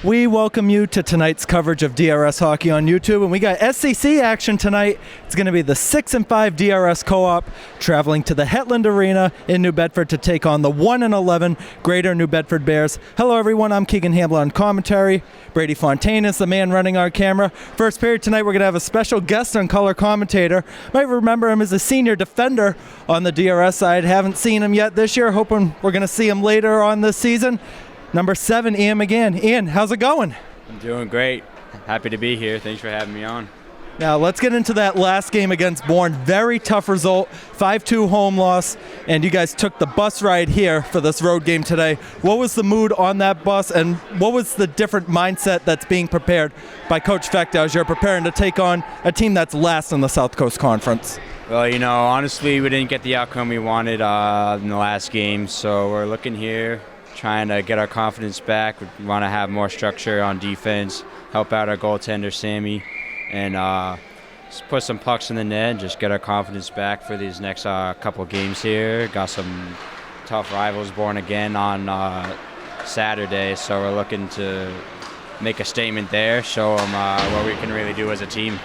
We welcome you to tonight's coverage of DRS hockey on YouTube, and we got SCC action tonight. It's going to be the 6-5 DRS co-op traveling to the Hetland Arena in New Bedford to take on the 1-11 Greater New Bedford Bears. Hello everyone, I'm Keegan Hamblin on commentary. Brady Fontaine is the man running our camera. First period tonight, we're going to have a special guest on color commentator. Might remember him as a senior defender on the DRS side. Haven't seen him yet this year, hoping we're going to see him later on this season. Number 7, Ian McGann. Ian, how's it going? I'm doing great. Happy to be here. Thanks for having me on. Now, let's get into that last game against Bourne. Very tough result, 5-2 home loss, and you guys took the bus ride here for this road game today. What was the mood on that bus, and what was the different mindset that's being prepared by Coach Fecta as you're preparing to take on a team that's last in the South Coast Conference? Well, honestly, we didn't get the outcome we wanted in the last game, so we're looking here, trying to get our confidence back. We want to have more structure on defense, help out our goaltender, Sammy, and just put some pucks in the net and just get our confidence back for these next couple games here. Got some tough rivals Bourne again on Saturday, so we're looking to make a statement there, show them what we can really do as a team.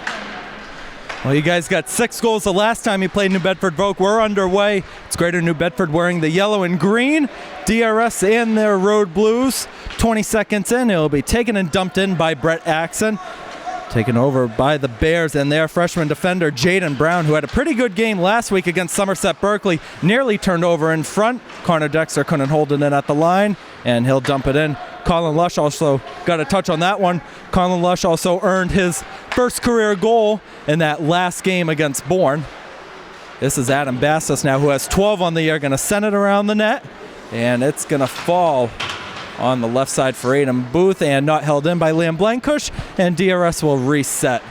Well, you guys got 6 goals the last time you played New Bedford Vogue. We're underway. It's Greater New Bedford wearing the yellow and green. DRS in their road blues. 20 seconds in, it'll be taken and dumped in by Brett Axon. Taken over by the Bears and their freshman defender, Jaden Brown, who had a pretty good game last week against Somerset Berkeley. Nearly turned over in front. Connor Dexter couldn't hold it in at the line, and he'll dump it in. Colin Lush also got a touch on that one. Colin Lush also earned his first career goal in that last game against Bourne. This is Adam Bastos now, who has 12 on the year, going to send it around the net, and it's going to fall on the left side for Aiden Booth and not held in by Liam Blankush, and DRS will reset.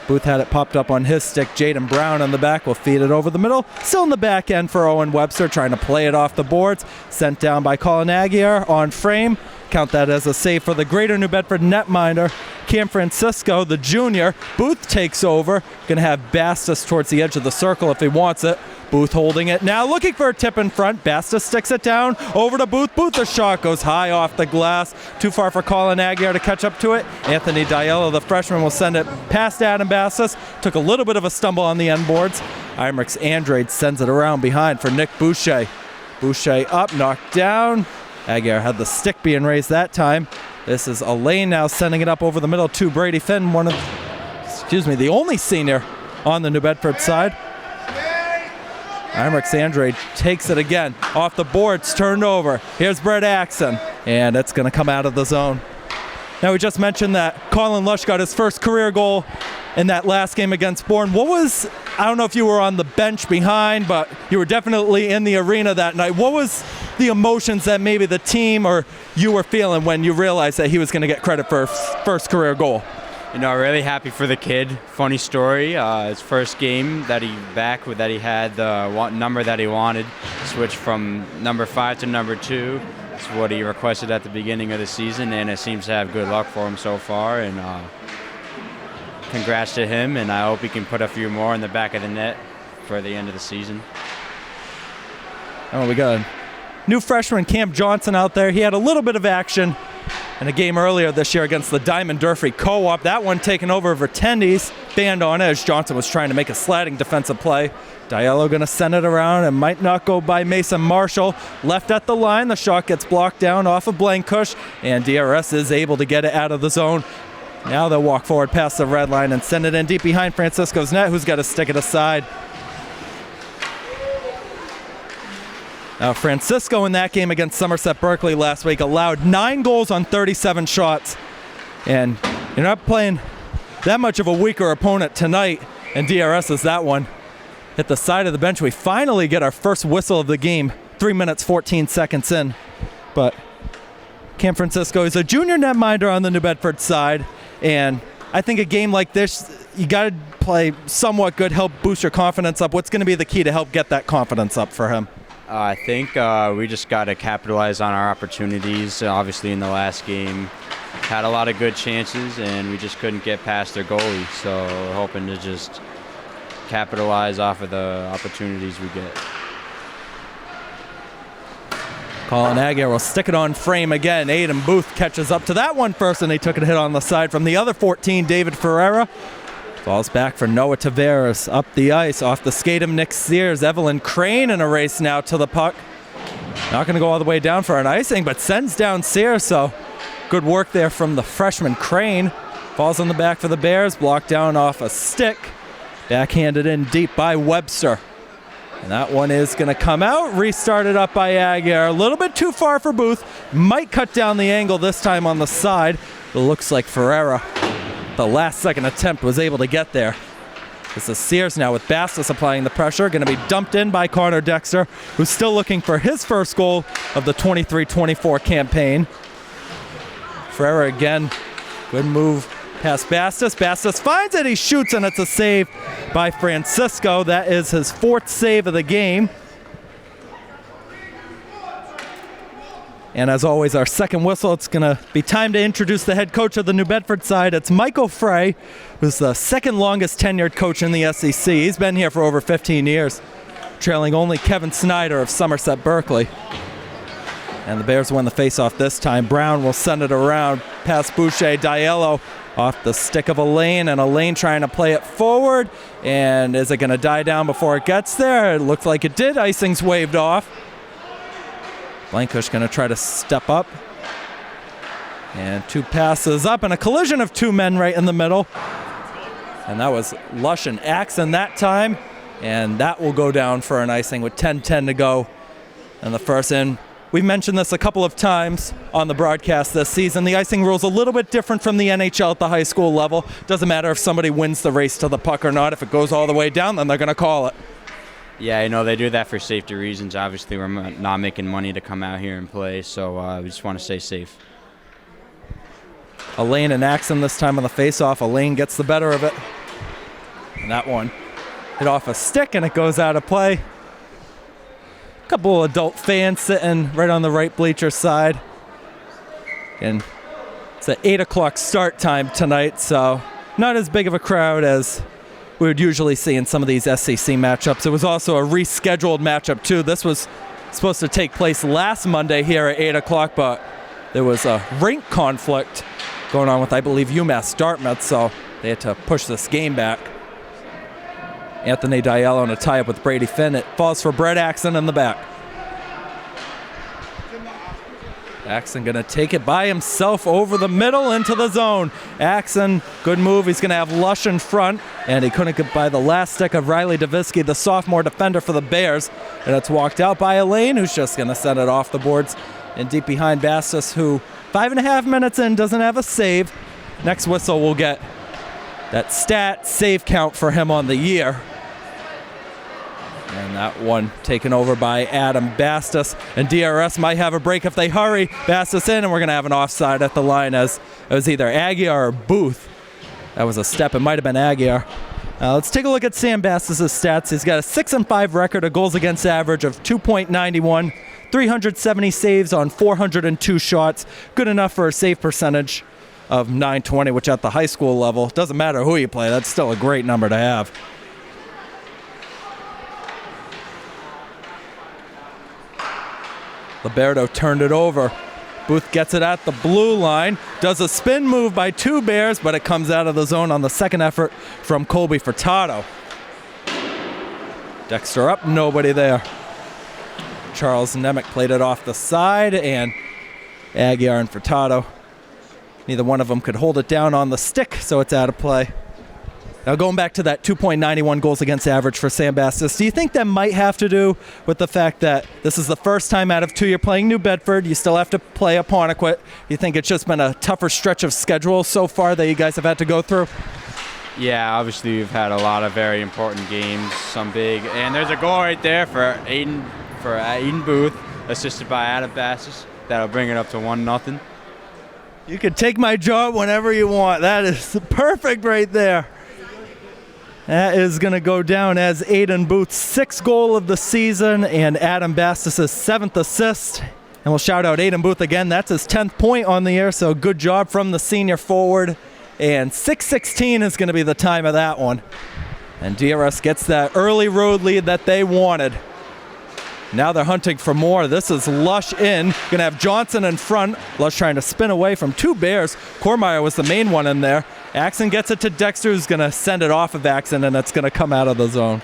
Booth had it popped up on his stick. Jaden Brown on the back will feed it over the middle. Still in the back end for Owen Webster, trying to play it off the boards. Sent down by Colin Aguirre on frame. Count that as a save for the Greater New Bedford netminder, Cam Francisco, the junior. Booth takes over. Going to have Bastos towards the edge of the circle if he wants it. Booth holding it now, looking for a tip in front. Bastos sticks it down, over to Booth. Booth, the shot goes high off the glass. Too far for Colin Aguirre to catch up to it. Anthony Diallo, the freshman, will send it past Adam Bastos. Took a little bit of a stumble on the end boards. Imrix Andrade sends it around behind for Nick Boucher. Boucher up, knocked down. Aguirre had the stick being raised that time. This is Elaine now sending it up over the middle to Brady Finn, the only senior on the New Bedford side. Imrix Andrade takes it again. Off the boards, turned over. Here's Brett Axon, and it's going to come out of the zone. Now, we just mentioned that Colin Lush got his first career goal in that last game against Bourne. I don't know if you were on the bench behind, but you were definitely in the arena that night. What was the emotions that maybe the team or you were feeling when you realized that he was going to get credit for his first career goal? Really happy for the kid. Funny story. His first game that he had the number that he wanted. Switched from number 5 to number 2. That's what he requested at the beginning of the season, and it seems to have good luck for him so far. And congrats to him, and I hope he can put a few more in the back of the net for the end of the season. Oh, we got a new freshman, Cam Johnson, out there. He had a little bit of action in a game earlier this year against the Diamond Durfee Co-op. That one taken over for Tendies. Banned on it as Johnson was trying to make a sliding defensive play. Diallo going to send it around and might not go by Mason Marshall. Left at the line. The shot gets blocked down off of Blankush, and DRS is able to get it out of the zone. Now they'll walk forward past the red line and send it in deep behind Francisco's net, who's got to stick it aside. Now, Francisco in that game against Somerset Berkeley last week allowed 9 goals on 37 shots. And you're not playing that much of a weaker opponent tonight, and DRS is that one. Hit the side of the bench. We finally get our first whistle of the game, 3 minutes, 14 seconds in. But Cam Francisco is a junior netminder on the New Bedford side, and I think a game like this, you got to play somewhat good, help boost your confidence up. What's going to be the key to help get that confidence up for him? I think we just got to capitalize on our opportunities. Obviously, in the last game, had a lot of good chances, and we just couldn't get past their goalie. So we're hoping to just capitalize off of the opportunities we get. Colin Aguirre will stick it on frame again. Aiden Booth catches up to that one first, and he took a hit on the side from the other 14, David Ferreira. Falls back for Noah Taveras. Up the ice, off the skate of Nick Sears. Evelyn Crane in a race now to the puck. Not going to go all the way down for an icing, but sends down Sears, so good work there from the freshman Crane. Falls on the back for the Bears, blocked down off a stick. Backhanded in deep by Webster. And that one is going to come out. Restarted up by Aguirre. A little bit too far for Booth. Might cut down the angle this time on the side. It looks like Ferreira, the last second attempt, was able to get there. This is Sears now with Bastos applying the pressure. Going to be dumped in by Connor Dexter, who's still looking for his first goal of the 23-24 campaign. Ferreira again. Good move past Bastos. Bastos finds it. He shoots, and it's a save by Francisco. That is his 4th save of the game. And as always, our second whistle, it's going to be time to introduce the head coach of the New Bedford side. It's Michael Frey, who's the second longest tenured coach in the SEC. He's been here for over 15 years, trailing only Kevin Snyder of Somerset Berkeley. And the Bears win the faceoff this time. Brown will send it around past Boucher. Diallo off the stick of Elaine, and Elaine trying to play it forward. And is it going to die down before it gets there? It looked like it did. Icing's waved off. Blankush going to try to step up. And 2 passes up, and a collision of 2 men right in the middle. And that was Lush and Axon that time. And that will go down for an icing with 10:10 to go in the first. And we've mentioned this a couple of times on the broadcast this season. The icing rule is a little bit different from the NHL at the high school level. Doesn't matter if somebody wins the race to the puck or not. If it goes all the way down, then they're going to call it. Yeah, they do that for safety reasons. Obviously, we're not making money to come out here and play, so we just want to stay safe. Elaine and Axon this time on the face-off. Elaine gets the better of it. And that one hit off a stick, and it goes out of play. Couple of adult fans sitting right on the right bleacher side. And it's an 8 o'clock start time tonight, so not as big of a crowd as we would usually see in some of these SEC matchups. It was also a rescheduled matchup, too. This was supposed to take place last Monday here at 8 o'clock, but there was a rink conflict going on with, I believe, UMass Dartmouth, so they had to push this game back. Anthony Diallo in a tie-up with Brady Finn. It falls for Brett Axon in the back. Axon going to take it by himself over the middle into the zone. Axon, good move. He's going to have Lush in front, and he couldn't get by the last stick of Riley Davisky, the sophomore defender for the Bears. And it's walked out by Elaine, who's just going to send it off the boards and deep behind Bastos, who 5.5 minutes in doesn't have a save. Next whistle will get that stat save count for him on the year. And that one taken over by Adam Bastos. And DRS might have a break if they hurry. Bastos in, and we're going to have an offside at the line, as it was either Aguirre or Booth. That was a step. It might have been Aguirre. Let's take a look at Sam Bastos' stats. He's got a 6-5 record, a goals against average of 2.91, 370 saves on 402 shots. Good enough for a save percentage of .920, which at the high school level, doesn't matter who you play, that's still a great number to have. Liberto turned it over. Booth gets it at the blue line, does a spin move by 2 Bears, but it comes out of the zone on the second effort from Colby Furtado. Dexter up, nobody there. Charles Nemec played it off the side, and Aguirre and Furtado, neither one of them could hold it down on the stick, so it's out of play. Now going back to that 2.91 goals against average for Sam Bastos, do you think that might have to do with the fact that this is the first time out of 2 you're playing New Bedford, you still have to play Apponequet? You think it's just been a tougher stretch of schedule so far that you guys have had to go through? Yeah, obviously we've had a lot of very important games, some big, and there's a goal right there for Aiden Booth, assisted by Adam Bastos. That'll bring it up to 1-0. You can take my job whenever you want. That is perfect right there. That is going to go down as Aiden Booth's 6th goal of the season and Adam Bastos' 7th assist. And we'll shout out Aiden Booth again. That's his 10th point on the year, so good job from the senior forward. And 6:16 is going to be the time of that one. And DRS gets that early road lead that they wanted. Now they're hunting for more. This is Lush in. Going to have Johnson in front. Lush trying to spin away from two Bears. Kormeyer was the main one in there. Axon gets it to Dexter, who's going to send it off of Axon, and it's going to come out of the zone.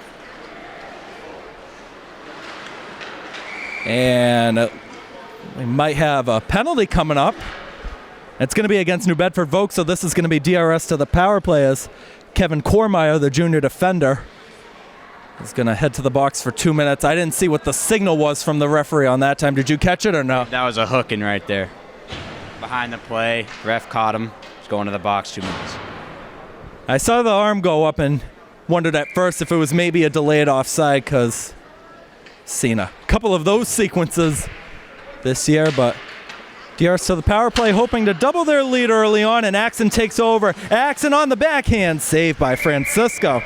And we might have a penalty coming up. It's going to be against New Bedford Volk, so this is going to be DRS to the power play as Kevin Kormeyer, the junior defender, is going to head to the box for 2 minutes. I didn't see what the signal was from the referee on that time. Did you catch it or no? That was a hooking right there. Behind the play, ref caught him. He's going to the box 2 minutes. I saw the arm go up and wondered at first if it was maybe a delayed offside because seen a couple of those sequences this year, but DRS to the power play, hoping to double their lead early on, and Axon takes over. Axon on the backhand, saved by Francisco.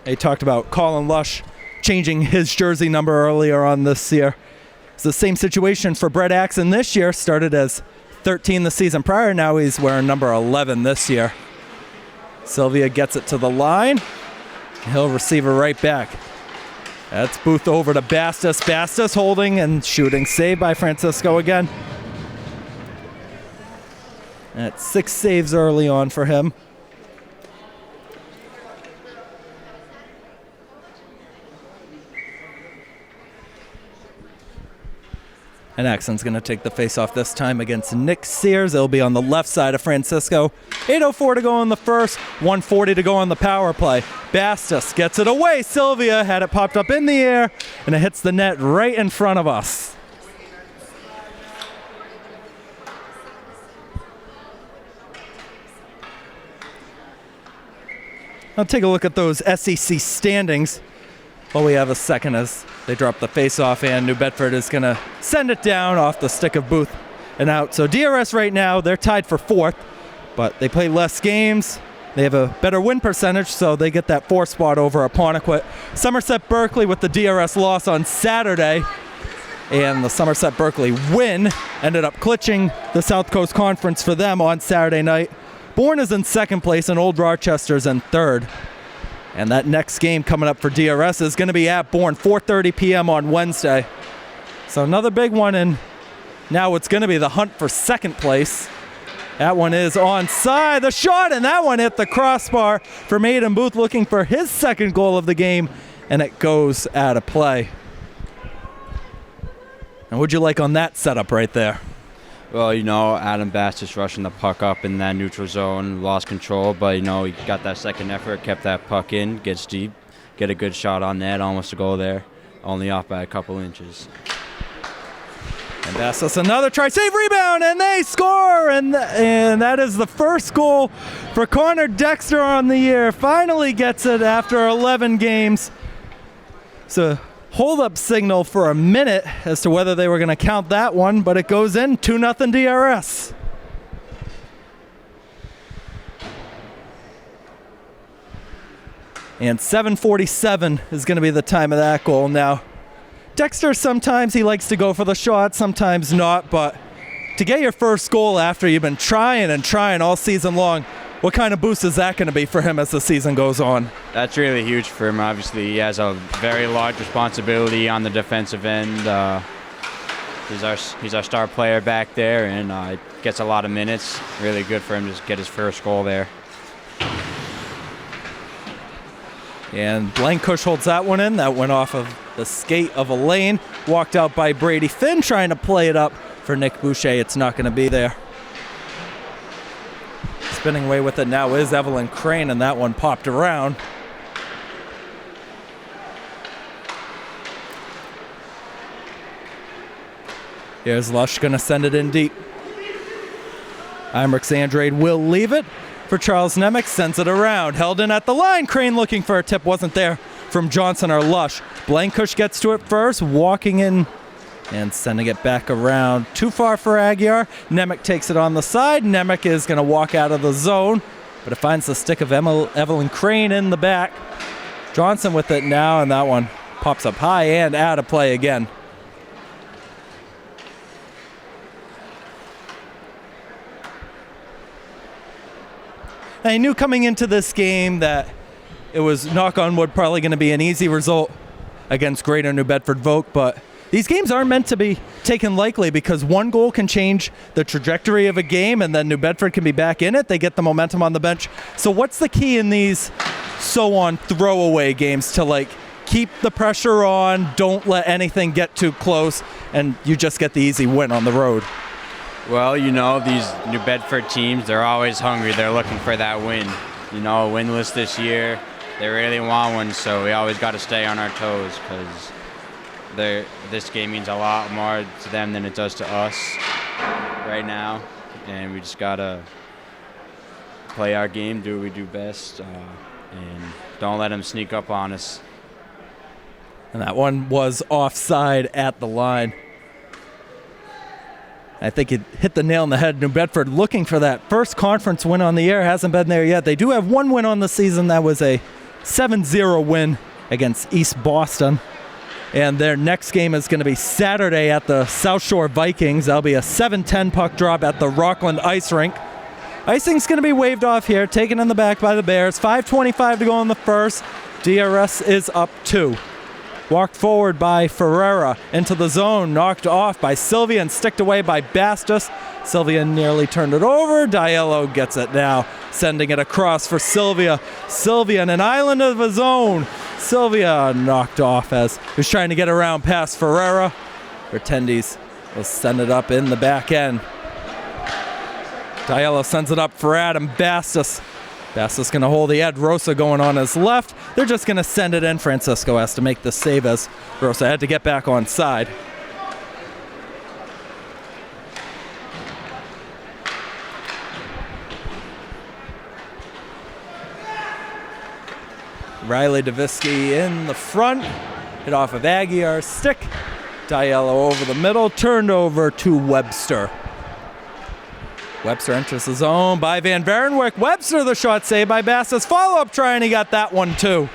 They talked about Colin Lush changing his jersey number earlier on this year. It's the same situation for Brett Axon this year. Started as 13 the season prior. Now he's wearing number 11 this year. Sylvia gets it to the line. He'll receive it right back. That's Booth over to Bastos. Bastos holding and shooting. Saved by Francisco again. That's 6 saves early on for him. And Axon's going to take the face-off this time against Nick Sears. It'll be on the left side of Francisco. 8:04 to go in the first, 1:40 to go on the power play. Bastos gets it away. Sylvia had it popped up in the air, and it hits the net right in front of us. I'll take a look at those SEC standings while we have a second as they drop the face-off, and New Bedford is going to send it down off the stick of Booth and out. So DRS right now, they're tied for 4th, but they play less games. They have a better win percentage, so they get that 4th spot over Apponequet. Somerset Berkeley with the DRS loss on Saturday, and the Somerset Berkeley win ended up clinching the South Coast Conference for them on Saturday night. Bourne is in 2nd place, and Old Rochester's in 3rd. And that next game coming up for DRS is going to be at Bourne, 4:30 p.m. on Wednesday. So another big one, and now it's going to be the hunt for 2nd place. That one is onside. The shot, and that one hit the crossbar for Maiden Booth, looking for his 2nd goal of the game, and it goes out of play. And what'd you like on that setup right there? Well, Adam Bass just rushing the puck up in that neutral zone, lost control, but, he got that second effort, kept that puck in, gets deep, get a good shot on net, almost a goal there, only off by a couple inches. And Bastos another try, save, rebound, and they score! And that is the first goal for Connor Dexter on the year. Finally gets it after 11 games. So hold-up signal for a minute as to whether they were going to count that one, but it goes in, 2-0 DRS. And 7:47 is going to be the time of that goal. Now, Dexter, sometimes he likes to go for the shot, sometimes not, but to get your first goal after you've been trying and trying all season long, what kind of boost is that going to be for him as the season goes on? That's really huge for him. Obviously, he has a very large responsibility on the defensive end. He's our star player back there, and gets a lot of minutes. Really good for him to get his first goal there. And Blankush holds that one in. That went off of the skate of Elaine. Walked out by Brady Finn, trying to play it up for Nick Boucher. It's not going to be there. Spinning away with it now is Evelyn Crane, and that one popped around. Here's Lush going to send it in deep. Imrix Andrade will leave it for Charles Nemec. Sends it around. Held in at the line. Crane looking for a tip. Wasn't there from Johnson or Lush. Blankush gets to it first. Walking in and sending it back around. Too far for Aguiar. Nemec takes it on the side. Nemec is going to walk out of the zone, but it finds the stick of Evelyn Crane in the back. Johnson with it now, and that one pops up high and out of play again. And I knew coming into this game that it was, knock on wood, probably going to be an easy result against Greater New Bedford Vogue, but these games aren't meant to be taken lightly because one goal can change the trajectory of a game and then New Bedford can be back in it. They get the momentum on the bench. So what's the key in these so-on throwaway games to, like, keep the pressure on, don't let anything get too close, and you just get the easy win on the road? Well, you know, these New Bedford teams, they're always hungry. They're looking for that win. You know, winless this year. They really want one, so we always got to stay on our toes because this game means a lot more to them than it does to us right now. And we just got to play our game, do what we do best, and don't let them sneak up on us. And that one was offside at the line. I think it hit the nail on the head. New Bedford looking for that first conference win on the year. Hasn't been there yet. They do have one win on the season. That was a 7-0 win against East Boston. And their next game is going to be Saturday at the South Shore Vikings. That'll be a 7-10 puck drop at the Rockland Ice Rink. Icing's going to be waved off here, taken in the back by the Bears. 5:25 to go in the first. DRS is up 2. Walked forward by Ferreira into the zone, knocked off by Sylvia and sticked away by Bastos. Sylvia nearly turned it over. Diallo gets it now, sending it across for Sylvia. Sylvia in an island of his own. Sylvia knocked off as he was trying to get around past Ferreira. Pretendes will send it up in the back end. Diallo sends it up for Adam Bastos. Bastos going to hold the Ed Rosa going on his left. They're just going to send it in. Francisco has to make the save as Rosa had to get back on side. Riley Davisky in the front. Hit off of Aguiar's stick. Diallo over the middle. Turned over to Webster. Webster enters the zone by Van Varenwyk. Webster the shot saved by Bastos. Follow-up try, and he got that one too.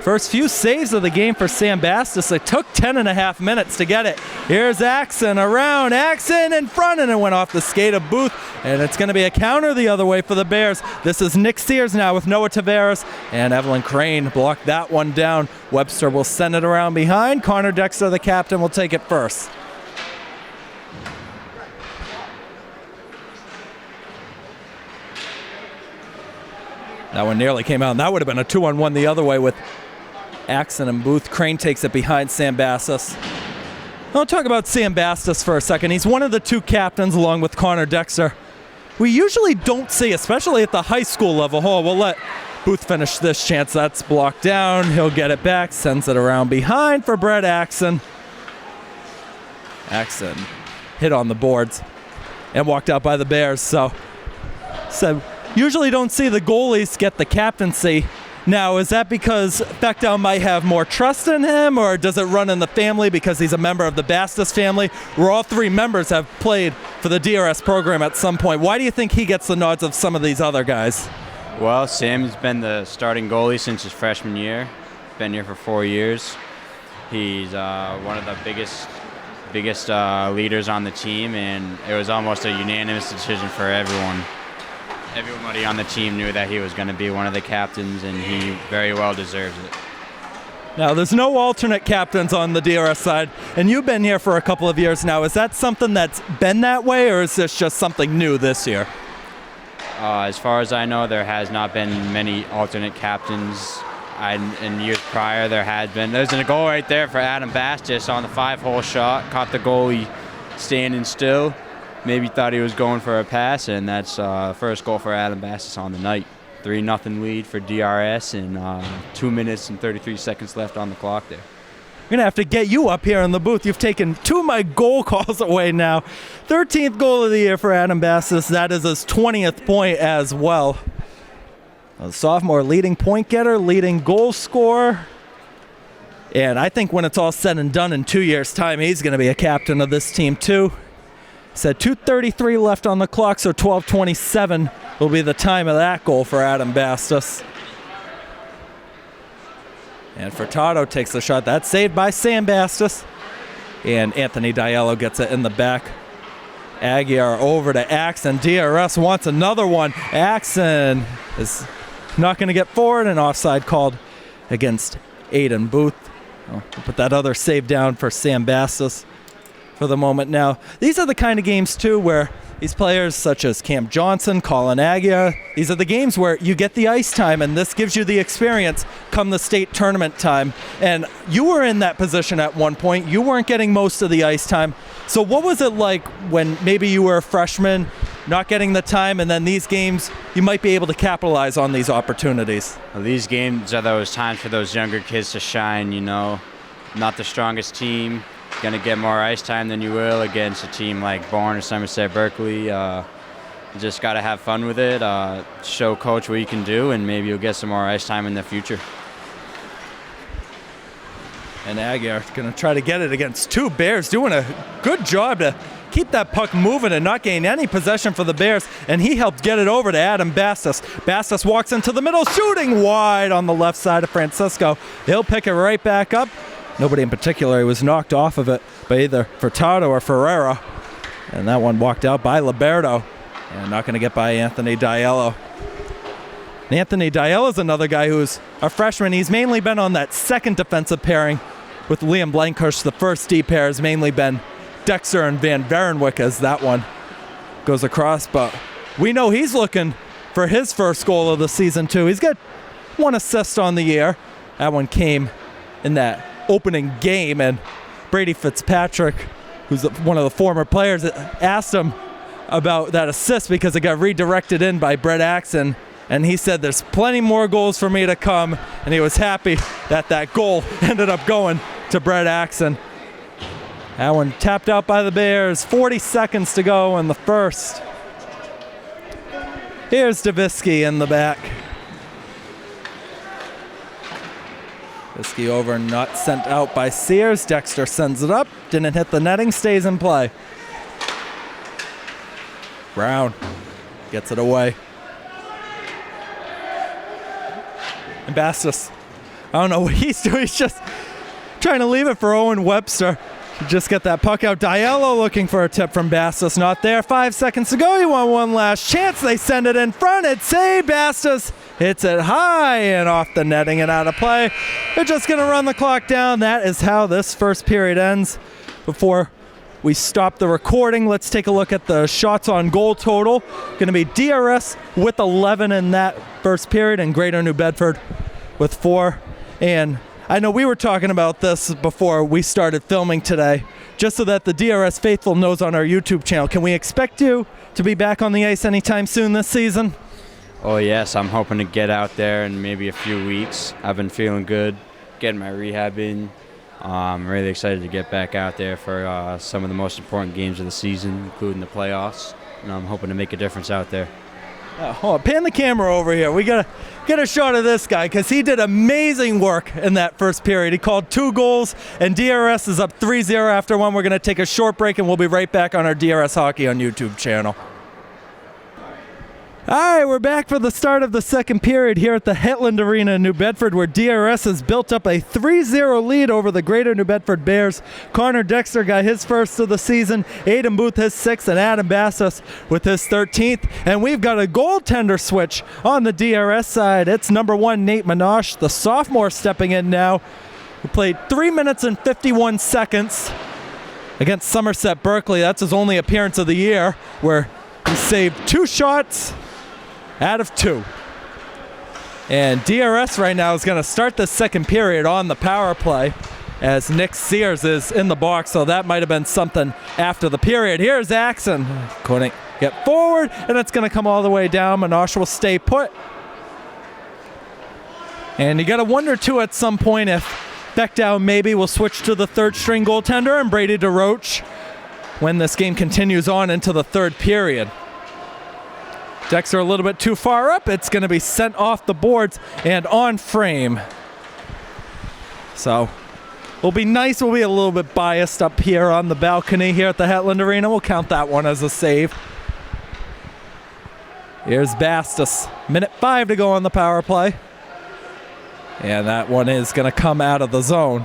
First few saves of the game for Sam Bastos. It took 10.5 minutes to get it. Here's Axon around. Axon in front, and it went off the skate of Booth. And it's going to be a counter the other way for the Bears. This is Nick Sears now with Noah Tavares. And Evelyn Crane blocked that one down. Webster will send it around behind. Connor Dexter, the captain, will take it first. That one nearly came out, and that would have been a 2-on-1 the other way with Axon and Booth. Crane takes it behind Sam Bastos. I'll talk about Sam Bastos for a second. He's one of the two captains along with Connor Dexter. We usually don't see, especially at the high school level. Oh, we'll let Booth finish this chance. That's blocked down. He'll get it back, sends it around behind for Brett Axon. Axon hit on the boards and walked out by the Bears. So usually don't see the goalies get the captaincy. Now, is that because Beckdown might have more trust in him, or does it run in the family because he's a member of the Bastos family, where all three members have played for the DRS program at some point? Why do you think he gets the nods of some of these other guys? Well, Sam's been the starting goalie since his freshman year. Been here for 4 years. He's one of the biggest leaders on the team, and it was almost a unanimous decision for everyone. Everybody on the team knew that he was going to be one of the captains, and he very well deserves it. Now, there's no alternate captains on the DRS side, and you've been here for a couple of years now. Is that something that's been that way, or is this just something new this year? As far as I know, there has not been many alternate captains. In years prior, there had been. There's a goal right there for Adam Bastos on the 5-hole shot. Caught the goalie standing still. Maybe thought he was going for a pass, and that's first goal for Adam Bastos on the night. 3-0 lead for DRS, and 2 minutes and 33 seconds left on the clock there. I'm going to have to get you up here in the booth. You've taken 2 of my goal calls away now. 13th goal of the year for Adam Bastos. That is his 20th point as well. A sophomore leading point getter, leading goal scorer. And I think when it's all said and done in 2 years' time, he's going to be a captain of this team too. Said 2:33 left on the clock, so 12:27 will be the time of that goal for Adam Bastos. And Furtado takes the shot. That's saved by Sam Bastos. And Anthony Diallo gets it in the back. Aguirre over to Axon. DRS wants another one. Axon is not going to get forward, and offside called against Aiden Booth. We'll put that other save down for Sam Bastos for the moment now. These are the kind of games, too, where these players such as Cam Johnson, Colin Aguirre, these are the games where you get the ice time, and this gives you the experience come the state tournament time. And you were in that position at one point. You weren't getting most of the ice time. So what was it like when maybe you were a freshman, not getting the time, and then these games, you might be able to capitalize on these opportunities? Well, these games are those times for those younger kids to shine, you know. Not the strongest team. Going to get more ice time than you will against a team like Bourne or Somerset Berkeley. You just got to have fun with it, show coach what you can do, and maybe you'll get some more ice time in the future. And Aguirre going to try to get it against two Bears, doing a good job to keep that puck moving and not gain any possession for the Bears, and he helped get it over to Adam Bastos. Bastos walks into the middle, shooting wide on the left side of Francisco. He'll pick it right back up. Nobody in particular was knocked off of it by either Furtado or Ferreira. And that one walked out by Liberto. And not going to get by Anthony Diallo. And Anthony Diallo is another guy who's a freshman. He's mainly been on that second defensive pairing with Liam Blankhurst. The first D pair has mainly been Dexter and Van Varenwyk as that one goes across. But we know he's looking for his first goal of the season, too. He's got one assist on the year. That one came in that opening game, and Brady Fitzpatrick, who's one of the former players, asked him about that assist because it got redirected in by Brett Axon, and he said there's plenty more goals for me to come, and he was happy that that goal ended up going to Brett Axon. That one tapped out by the Bears. 40 seconds to go in the first. Here's Davisky in the back. Davisky over, not sent out by Sears. Dexter sends it up. Didn't hit the netting, stays in play. Brown gets it away. And Bastos, I don't know what he's doing. He's just trying to leave it for Owen Webster. Just get that puck out. Diallo looking for a tip from Bastos. Not there. 5 seconds to go. He won one last chance. They send it in front. It's saved. Bastos hits it high and off the netting and out of play. They're just going to run the clock down. That is how this first period ends. Before we stop the recording, let's take a look at the shots on goal total. Going to be DRS with 11 in that first period and Greater New Bedford with 4. And I know we were talking about this before we started filming today, just so that the DRS faithful knows on our YouTube channel. Can we expect you to be back on the ice anytime soon this season? Oh, yes. I'm hoping to get out there in maybe a few weeks. I've been feeling good, getting my rehab in. I'm really excited to get back out there for some of the most important games of the season, including the playoffs. And I'm hoping to make a difference out there. Hold on, pan the camera over here. We gotta get a shot of this guy because he did amazing work in that first period. He called 2 goals, and DRS is up 3-0 after one. We're gonna take a short break, and we'll be right back on our DRS Hockey on YouTube channel. All right, we're back for the start of the second period here at the Hetland Arena in New Bedford, where DRS has built up a 3-0 lead over the Greater New Bedford Bears. Connor Dexter got his first of the season, Aiden Booth his 6th, and Adam Bastos with his 13th. And we've got a goaltender switch on the DRS side. It's number 1, Nate Minosh, the sophomore, stepping in now, who played 3 minutes and 51 seconds against Somerset Berkeley. That's his only appearance of the year, where he saved 2 shots out of 2. And DRS right now is going to start the second period on the power play as Nick Sears is in the box, so that might have been something after the period. Here's Axon. Couldn't get forward, and it's going to come all the way down. Minosh will stay put. And you got to wonder, too, at some point if Beckdown maybe will switch to the third-string goaltender and Brady DeRoche when this game continues on into the third period. Dexter a little bit too far up. It's going to be sent off the boards and on frame. So we'll be nice. We'll be a little bit biased up here on the balcony here at the Hetland Arena. We'll count that one as a save. Here's Bastos. 1:05 to go on the power play. And that one is going to come out of the zone.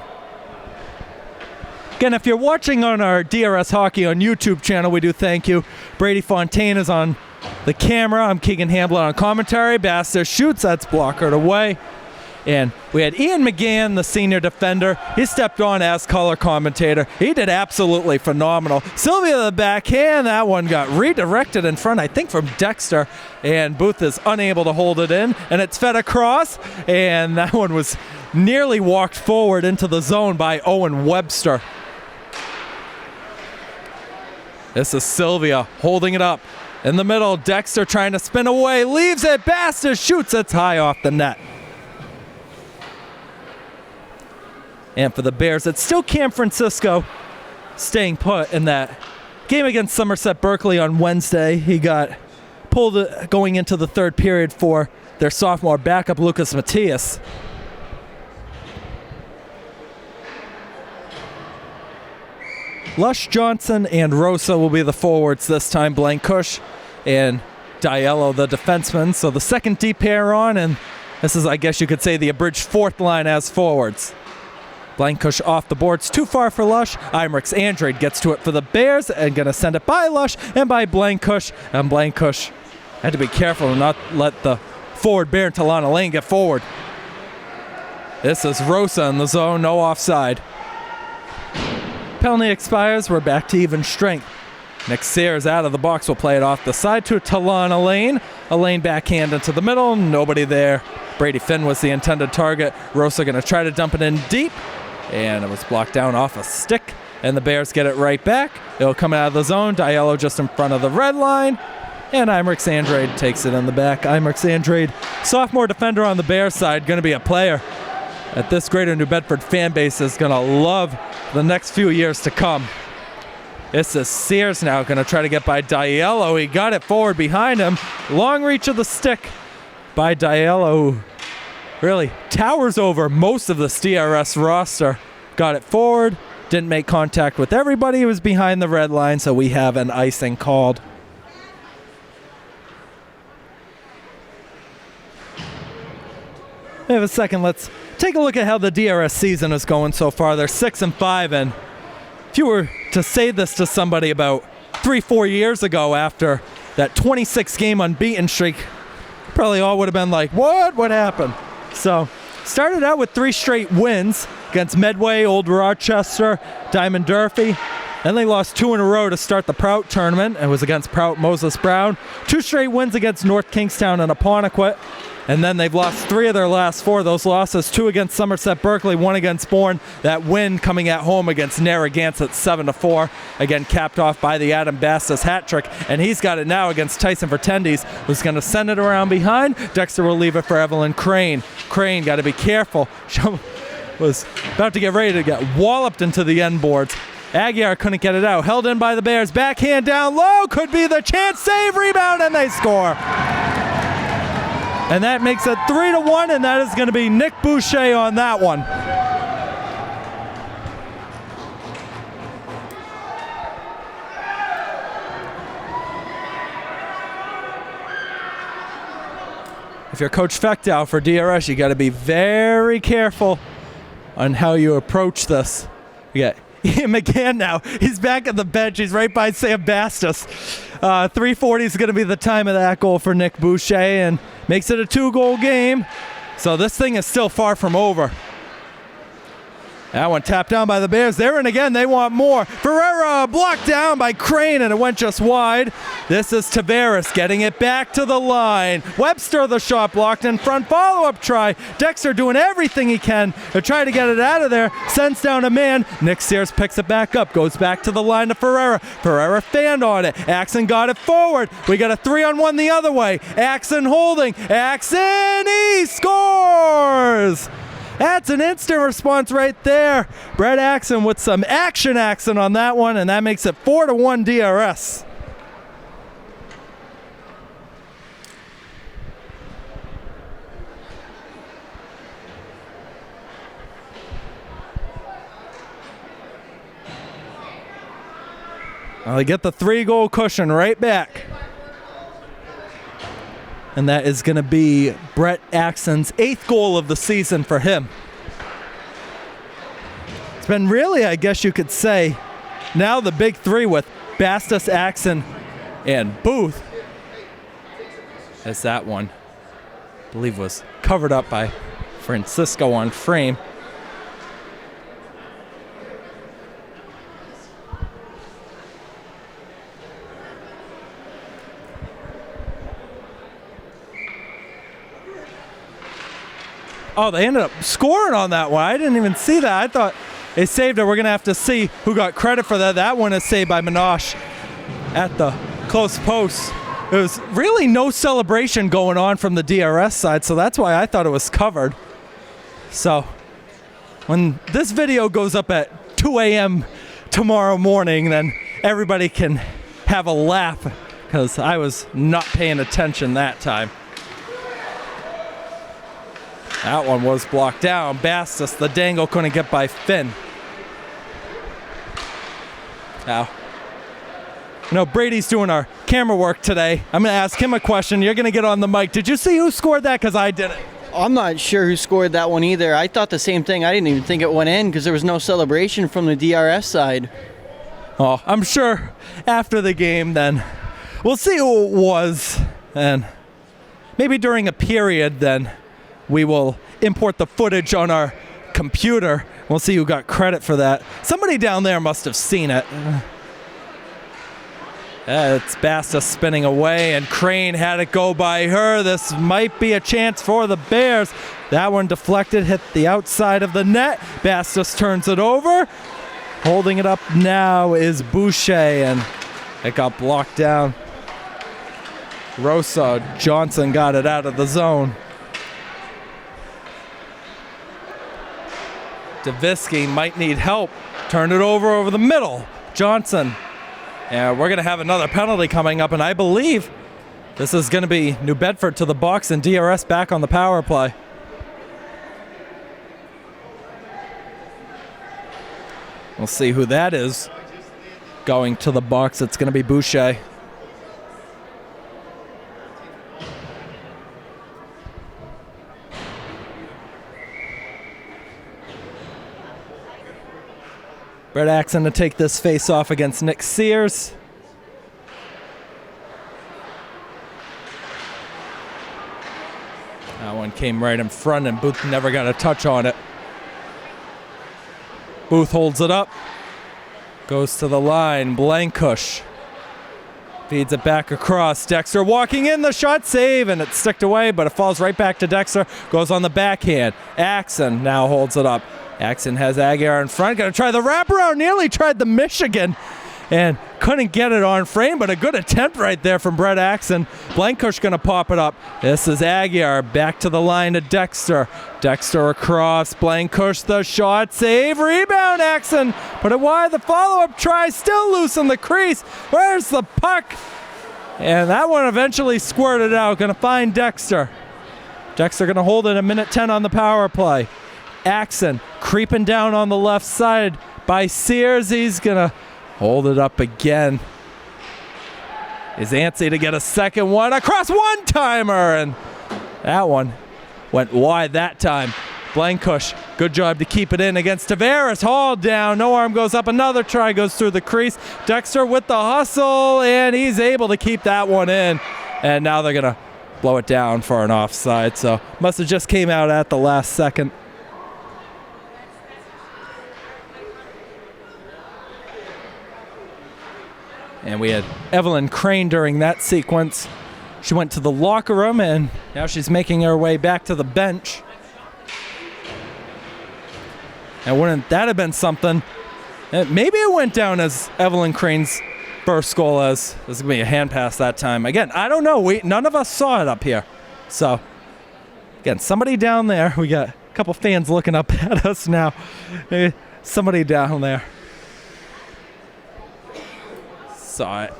Again, if you're watching on our DRS Hockey on YouTube channel, we do thank you. Brady Fontaine is on the camera. I'm Keegan Hamblin on commentary. Baster shoots. That's blockered away. And we had Ian McGann, the senior defender. He stepped on as color commentator. He did absolutely phenomenal. Sylvia, the backhand, that one got redirected in front, I think from Dexter. And Booth is unable to hold it in. And it's fed across. And that one was nearly walked forward into the zone by Owen Webster. This is Sylvia holding it up. In the middle, Dexter trying to spin away. Leaves it. Baster shoots. It's high off the net. And for the Bears, it's still Cam Francisco staying put in that game against Somerset Berkeley on Wednesday. He got pulled going into the third period for their sophomore backup, Lucas Matias. Lush, Johnson, and Rosa will be the forwards this time. Blancush and Diallo, the defensemen. So the second deep pair on, and this is, I guess you could say, the abridged fourth line as forwards. Blancush off the boards, too far for Lush. Imrix Andrade gets to it for the Bears and going to send it by Lush and by Blancush. And Blancush had to be careful to not let the forward Bear and Talana Lane get forward. This is Rosa in the zone, no offside. Penalty expires, we're back to even strength. Nick Sears out of the box will play it off the side to Talana Lane. A Lane backhand into the middle, nobody there. Brady Finn was the intended target. Rosa going to try to dump it in deep. And it was blocked down off a stick. And the Bears get it right back. It'll come out of the zone. Diallo just in front of the red line. And Imrix Andrade takes it in the back. Imrix Andrade, sophomore defender on the Bears side, going to be a player that this Greater New Bedford fan base is going to love the next few years to come. This is Sears now going to try to get by Diallo. He got it forward behind him. Long reach of the stick by Diallo, who really towers over most of the DRS roster. Got it forward, didn't make contact with everybody. He was behind the red line, so we have an icing called. We have a second. Let's take a look at how the DRS season is going so far. They're 6-5, and if you were to say this to somebody about 3-4 years ago after that 26-game unbeaten streak, probably all would have been like, what happened? So started out with 3 straight wins against Medway, Old Rochester, Diamond Durfee. Then they lost 2 in a row to start the Prout tournament. It was against Prout, Moses Brown. 2 straight wins against North Kingstown and Apponequet. And then they've lost 3 of their last 4. Those losses, 2 against Somerset Berkeley, 1 against Bourne. That win coming at home against Narragansett 7-4. Again, capped off by the Adam Bastis hat trick. And he's got it now against Tyson Vertendes, who's going to send it around behind. Dexter will leave it for Evelyn Crane. Crane got to be careful. She was about to get ready to get walloped into the end boards. Aguiar couldn't get it out. Held in by the Bears. Backhand down low. Could be the chance. Save, rebound, and they score. And that makes it 3-1, and that is going to be Nick Boucher on that one. If you're Coach Fechtow for DRS, you got to be very careful on how you approach this. You got Ian McGann now. He's back at the bench. He's right by Sam Bastis. 3:40 is going to be the time of that goal for Nick Boucher, and makes it a 2-goal game. So this thing is still far from over. That one tapped down by the Bears. They're in again. They want more. Ferreira blocked down by Crane, and it went just wide. This is Tavares getting it back to the line. Webster, the shot blocked in front. Follow-up try. Dexter doing everything he can to try to get it out of there. Sends down a man. Nick Sears picks it back up. Goes back to the line to Ferreira. Ferreira fanned on it. Axon got it forward. We got a 3-on-1 the other way. Axon holding. Axon, he scores! That's an instant response right there. Brett Axon with some action on that one, and that makes it 4-1 DRS. Well, they get the 3-goal cushion right back. And that is going to be Brett Axon's 8th goal of the season for him. It's been really, I guess you could say, now the big three with Bastos, Axon, and Booth. As that one, I believe, was covered up by Francisco on frame. Oh, they ended up scoring on that one. I didn't even see that. I thought they saved it. We're going to have to see who got credit for that. That one is saved by Minosh at the close post. There was really no celebration going on from the DRS side, so that's why I thought it was covered. So when this video goes up at 2 a.m. tomorrow morning, then everybody can have a laugh, because I was not paying attention that time. That one was blocked down. Bastos, the dangle couldn't get by Finn. Now, Brady's doing our camera work today. I'm going to ask him a question. You're going to get on the mic. Did you see who scored that? Because I didn't. I'm not sure who scored that one either. I thought the same thing. I didn't even think it went in because there was no celebration from the DRS side. Oh, I'm sure after the game then we'll see who it was. And maybe during a period then we will import the footage on our computer. We'll see who got credit for that. Somebody down there must have seen it. It's Bastos spinning away, and Crane had it go by her. This might be a chance for the Bears. That one deflected, hit the outside of the net. Bastos turns it over. Holding it up now is Boucher, and it got blocked down. Rosa Johnson got it out of the zone. Davisky might need help. Turn it over the middle. Johnson. And we're going to have another penalty coming up, and I believe this is going to be New Bedford to the box and DRS back on the power play. We'll see who that is going to the box. It's going to be Boucher. Brett Axon to take this face off against Nick Sears. That one came right in front, and Booth never got a touch on it. Booth holds it up. Goes to the line. Blankush feeds it back across. Dexter walking in, the shot save, and it's sticked away, but it falls right back to Dexter. Goes on the backhand. Axon now holds it up. Axon has Aguiar in front. Going to try the wraparound. Nearly tried the Michigan and couldn't get it on frame, but a good attempt right there from Brett Axon. Blankush going to pop it up. This is Aguiar back to the line to Dexter. Dexter across. Blankush the shot. Save. Rebound. Axon put it wide. The follow-up try still loose in the crease. Where's the puck? And that one eventually squirted out. Going to find Dexter. Dexter going to hold it a minute 10 on the power play. Axon creeping down on the left side by Sears. He's going to hold it up again. Is antsy to get a second one. Across one-timer, and that one went wide that time. Blankush, good job to keep it in against Tavares. Hauled down. No arm goes up. Another try goes through the crease. Dexter with the hustle, and he's able to keep that one in. And now they're going to blow it down for an offside. So must have just came out at the last second. And we had Evelyn Crane during that sequence. She went to the locker room, and now she's making her way back to the bench. And wouldn't that have been something? Maybe it went down as Evelyn Crane's first goal, as there's going to be a hand pass that time. Again, I don't know. None of us saw it up here. So, again, somebody down there. We got a couple fans looking up at us now. Somebody down there saw it.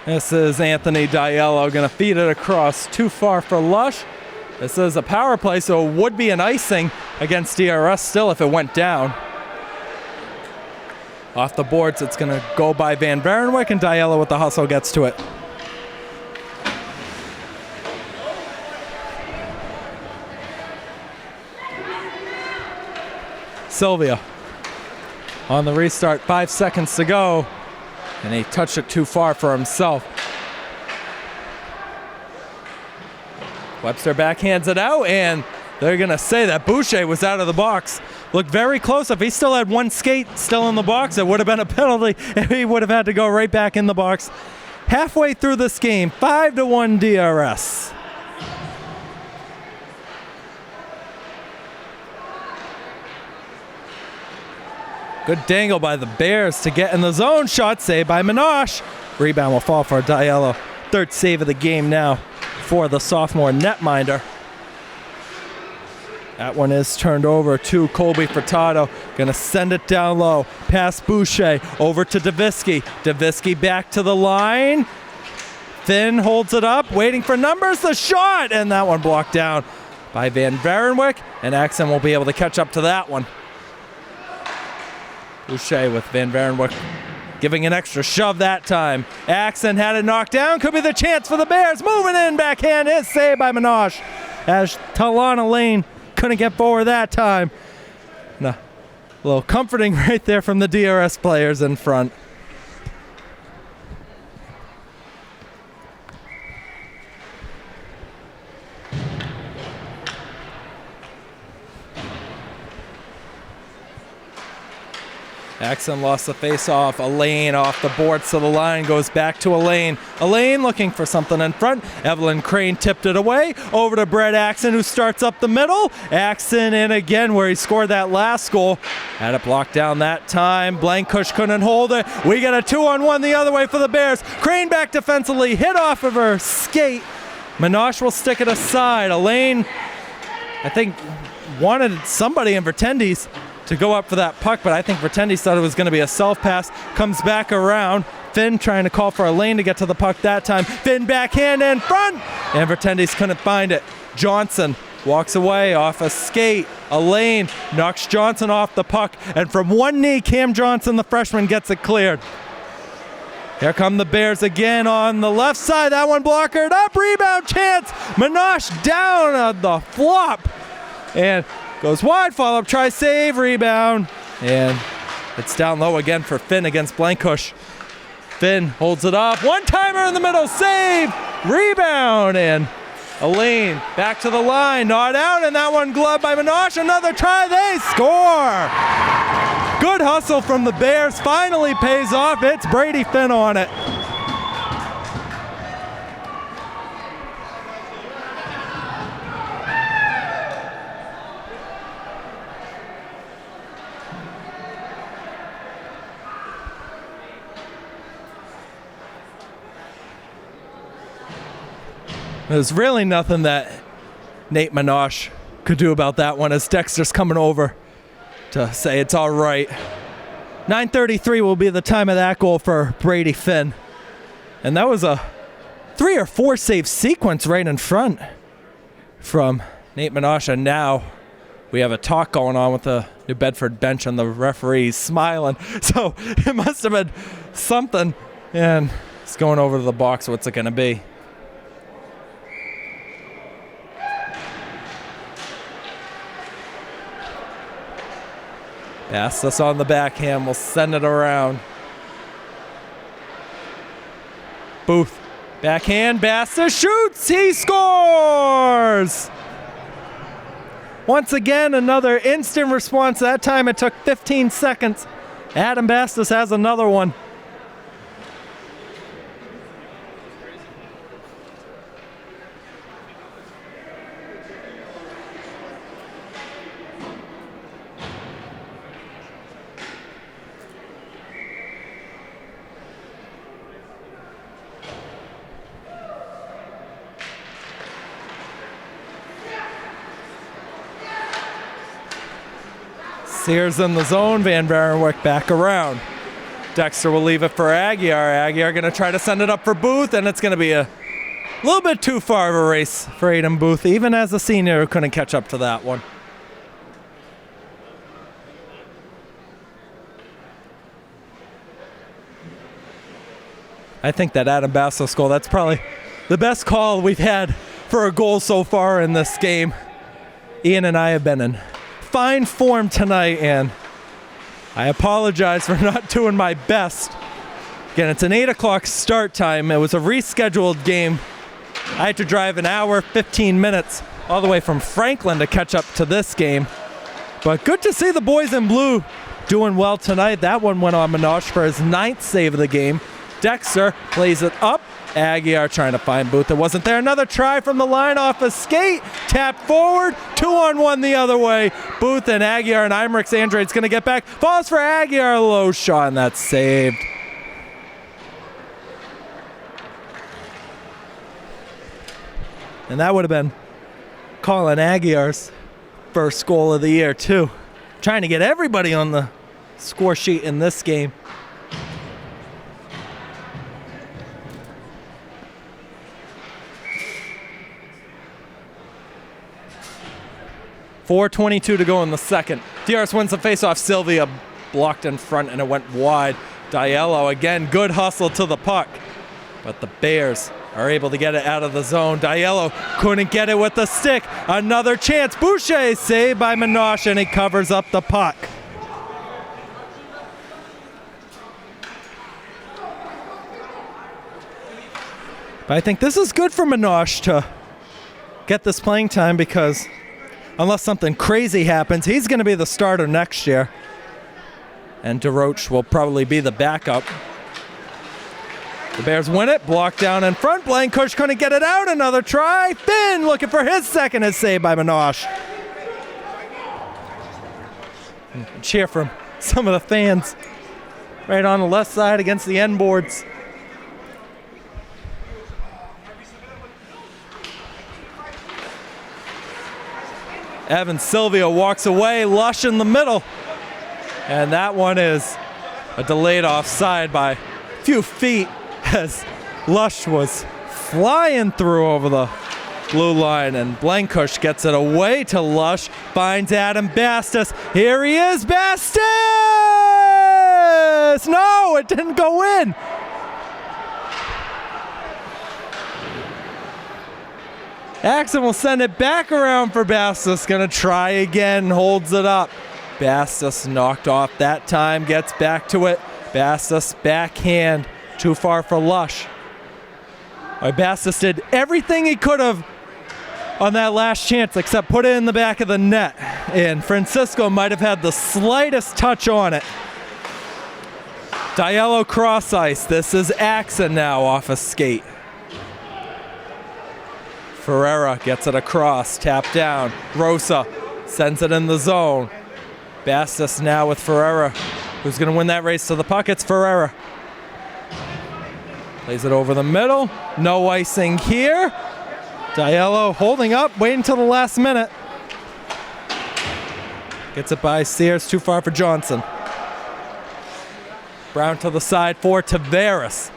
This is Anthony Diallo going to feed it across, too far for Lush. This is a power play, so it would be an icing against DRS still if it went down. Off the boards, it's going to go by Van Varenwyk, and Diella with the hustle gets to it. Sylvia on the restart, 5 seconds to go, and he touched it too far for himself. Webster backhands it out, and they're going to say that Boucher was out of the box. Looked very close. If he still had one skate still in the box, it would have been a penalty, and he would have had to go right back in the box. Halfway through this game, 5-1 DRS. Good dangle by the Bears to get in the zone. Shot saved by Minosh. Rebound will fall for Diallo. Third save of the game now for the sophomore netminder. That one is turned over to Colby Furtado. Gonna send it down low. Past Boucher. Over to Davisky. Davisky back to the line. Finn holds it up. Waiting for numbers. The shot! And that one blocked down by Van Varenwyk. And Axon will be able to catch up to that one. Boucher with Van Varenwyk giving an extra shove that time. Axon had it knocked down. Could be the chance for the Bears. Moving in. Backhand is saved by Minosh. As Talana Lane couldn't get forward that time. A little comforting right there from the DRS players in front. Axon lost the face-off. Elaine off the boards to the line. Goes back to Elaine. Elaine looking for something in front. Evelyn Crane tipped it away. Over to Brett Axon, who starts up the middle. Axon in again where he scored that last goal. Had it blocked down that time. Blankush couldn't hold it. We get a 2-on-1 the other way for the Bears. Crane back defensively. Hit off of her skate. Minosh will stick it aside. Elaine, I think, wanted somebody in Vertendes to go up for that puck, but I think Vertendes thought it was going to be a self-pass. Comes back around. Finn trying to call for a lane to get to the puck that time. Finn backhand in front, and Vertendes couldn't find it. Johnson walks away off a skate. Elaine knocks Johnson off the puck, and from one knee, Cam Johnson, the freshman, gets it cleared. Here come the Bears again on the left side. That one blockered up. Rebound chance. Minosh down on the flop, and goes wide, follow-up, try, save, rebound. And it's down low again for Finn against Blankush. Finn holds it up. One-timer in the middle, save, rebound. And Elaine back to the line, not out, and that one gloved by Minosh. Another try, they score. Good hustle from the Bears, finally pays off. It's Brady Finn on it. There's really nothing that Nate Minosh could do about that one as Dexter's coming over to say it's all right. 9:33 will be the time of that goal for Brady Finn. And that was a 3 or 4 save sequence right in front from Nate Minosh. And now we have a talk going on with the New Bedford bench and the referees smiling. So it must have been something. And it's going over to the box. What's it going to be? Bastos on the backhand, will send it around. Booth, backhand, Bastos shoots, he scores! Once again, another instant response. That time it took 15 seconds. Adam Bastos has another one. Sears in the zone, Van Varenwyk back around. Dexter will leave it for Aguiar. Aguiar going to try to send it up for Booth, and it's going to be a little bit too far of a race for Aiden Booth, even as a senior who couldn't catch up to that one. I think that Adam Bastos goal, that's probably the best call we've had for a goal so far in this game. Ian and I have been in fine form tonight, and I apologize for not doing my best. Again, it's an 8 o'clock start time. It was a rescheduled game. I had to drive an hour, 15 minutes all the way from Franklin to catch up to this game. But good to see the boys in blue doing well tonight. That one went on Minosh for his 9th save of the game. Dexter plays it up. Aguiar trying to find Booth. It wasn't there. Another try from the line off a skate. Tap forward. 2-on-1 the other way. Booth and Aguiar and Imrich's Andrade's going to get back. Falls for Aguiar. Low shot, and that's saved. And that would have been Colin Aguiar's first goal of the year, too. Trying to get everybody on the score sheet in this game. .4:22 to go in the second. DRS wins the faceoff. Sylvia blocked in front and it went wide. Diallo again, good hustle to the puck. But the Bears are able to get it out of the zone. Diallo couldn't get it with the stick. Another chance. Boucher saved by Minosh, and he covers up the puck. But I think this is good for Minosh to get this playing time, because unless something crazy happens, he's going to be the starter next year. And DeRoche will probably be the backup. The Bears win it, blocked down in front. Blankush couldn't get it out. Another try. Finn looking for his second, is saved by Minosh. Cheer from some of the fans right on the left side against the end boards. Evan Sylvia walks away, Lush in the middle. And that one is a delayed offside by a few feet, as Lush was flying through over the blue line, and Blankush gets it away to Lush, finds Adam Bastos. Here he is, Bastos! No, it didn't go in. Axon will send it back around for Bastos. Gonna try again, holds it up. Bastos knocked off that time, gets back to it. Bastos backhand, too far for Lush. Bastos did everything he could have on that last chance except put it in the back of the net. And Francisco might have had the slightest touch on it. Diallo cross ice. This is Axon now off a skate. Ferreira gets it across, tap down. Rosa sends it in the zone. Bastos now with Ferreira. Who's going to win that race to the puck? It's Ferreira. Plays it over the middle. No icing here. Diallo holding up, waiting until the last minute. Gets it by Sears, too far for Johnson. Brown to the side for Tavares.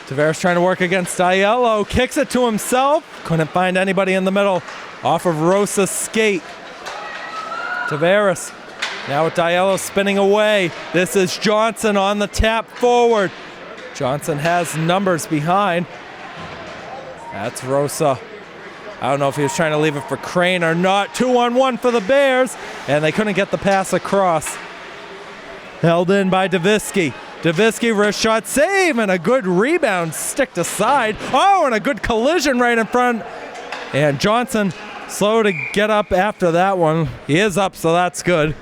Tavares trying to work against Diallo. Kicks it to himself. Couldn't find anybody in the middle. Off of Rosa's skate. Tavares. Now with Diallo spinning away. This is Johnson on the tap forward. Johnson has numbers behind. That's Rosa. I don't know if he was trying to leave it for Crane or not. 2-on-1 for the Bears. And they couldn't get the pass across. Held in by Davisky. Davisky, wrist shot save, and a good rebound, stick to side. Oh, and a good collision right in front. And Johnson slow to get up after that one. He is up, so that's good.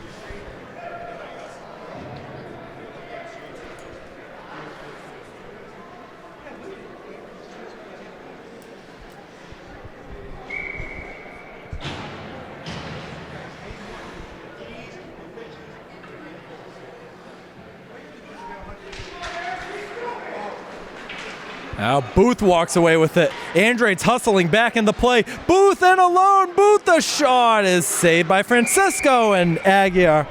Now Booth walks away with it. Andrade's hustling back into play. Booth in alone. Booth, the shot is saved by Francisco, and Aguiar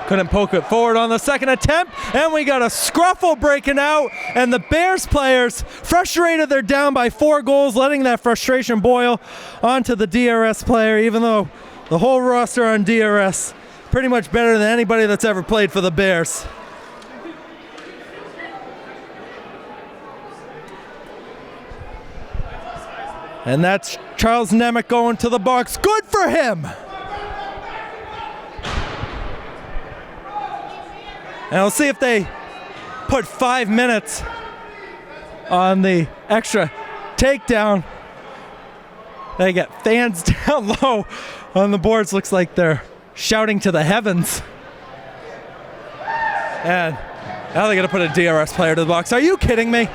couldn't poke it forward on the second attempt. And we got a scruffle breaking out, and the Bears players frustrated. They're down by 4 goals, letting that frustration boil onto the DRS player, even though the whole roster on DRS pretty much better than anybody that's ever played for the Bears. And that's Charles Nemec going to the box. Good for him! And we'll see if they put 5 minutes on the extra takedown. They get fans down low on the boards. Looks like they're shouting to the heavens. And now they're going to put a DRS player to the box. Are you kidding me?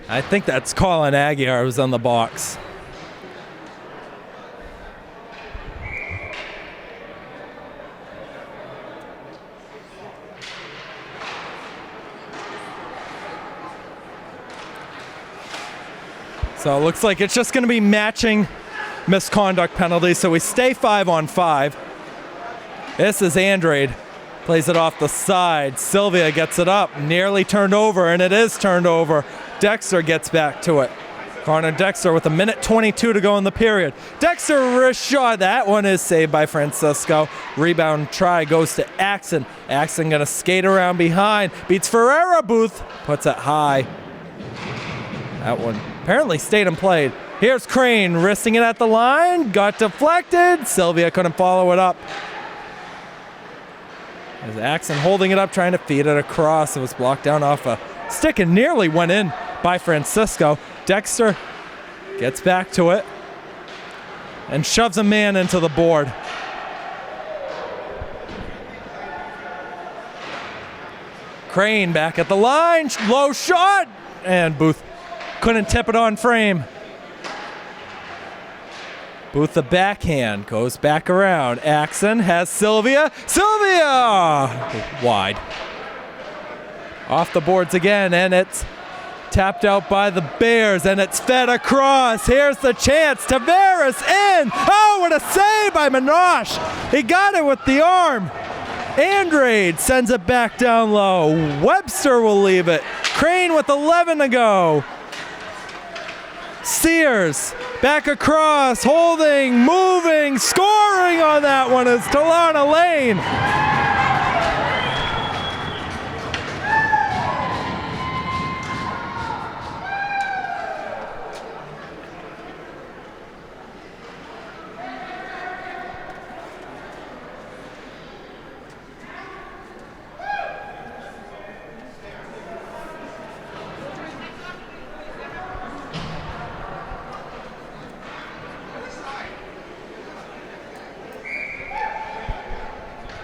I think that's Colin Aguiar who's on the box. So it looks like it's just going to be matching misconduct penalties. So we stay 5-on-5. This is Andrade. Plays it off the side. Sylvia gets it up. Nearly turned over, and it is turned over. Dexter gets back to it. Connor Dexter with 1:22 to go in the period. Dexter wrist shot. That one is saved by Francisco. Rebound try goes to Axon. Axon going to skate around behind. Beats Ferreira. Booth puts it high. That one apparently stayed and played. Here's Crane wristing it at the line. Got deflected. Sylvia couldn't follow it up. As Axon holding it up, trying to feed it across. It was blocked down off a stick and nearly went in by Francisco. Dexter gets back to it and shoves a man into the board. Crane back at the line. Low shot. And Booth couldn't tip it on frame. Booth the backhand goes back around. Axon has Sylvia. Sylvia! Wide. Off the boards again, and it's tapped out by the Bears, and it's fed across. Here's the chance. Tavares in. Oh, what a save by Minosh. He got it with the arm. Andrade sends it back down low. Webster will leave it. Crane with 11 to go. Sears back across, holding, moving, scoring on that one is Talana Lane.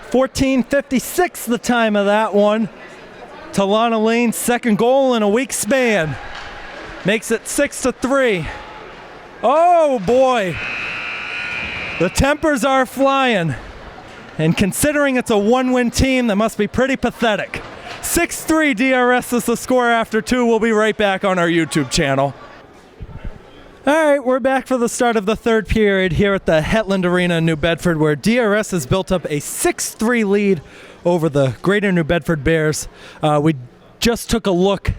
14:56 the time of that one. Talana Lane's second goal in a week span. Makes it 6-3. Oh boy. The tempers are flying. And considering it's a one-win team, that must be pretty pathetic. 6-3 DRS is the score after 2. We'll be right back on our YouTube channel. All right, we're back for the start of the third period here at the Hetland Arena in New Bedford, where DRS has built up a 6-3 lead over the Greater New Bedford Bears. We just took a look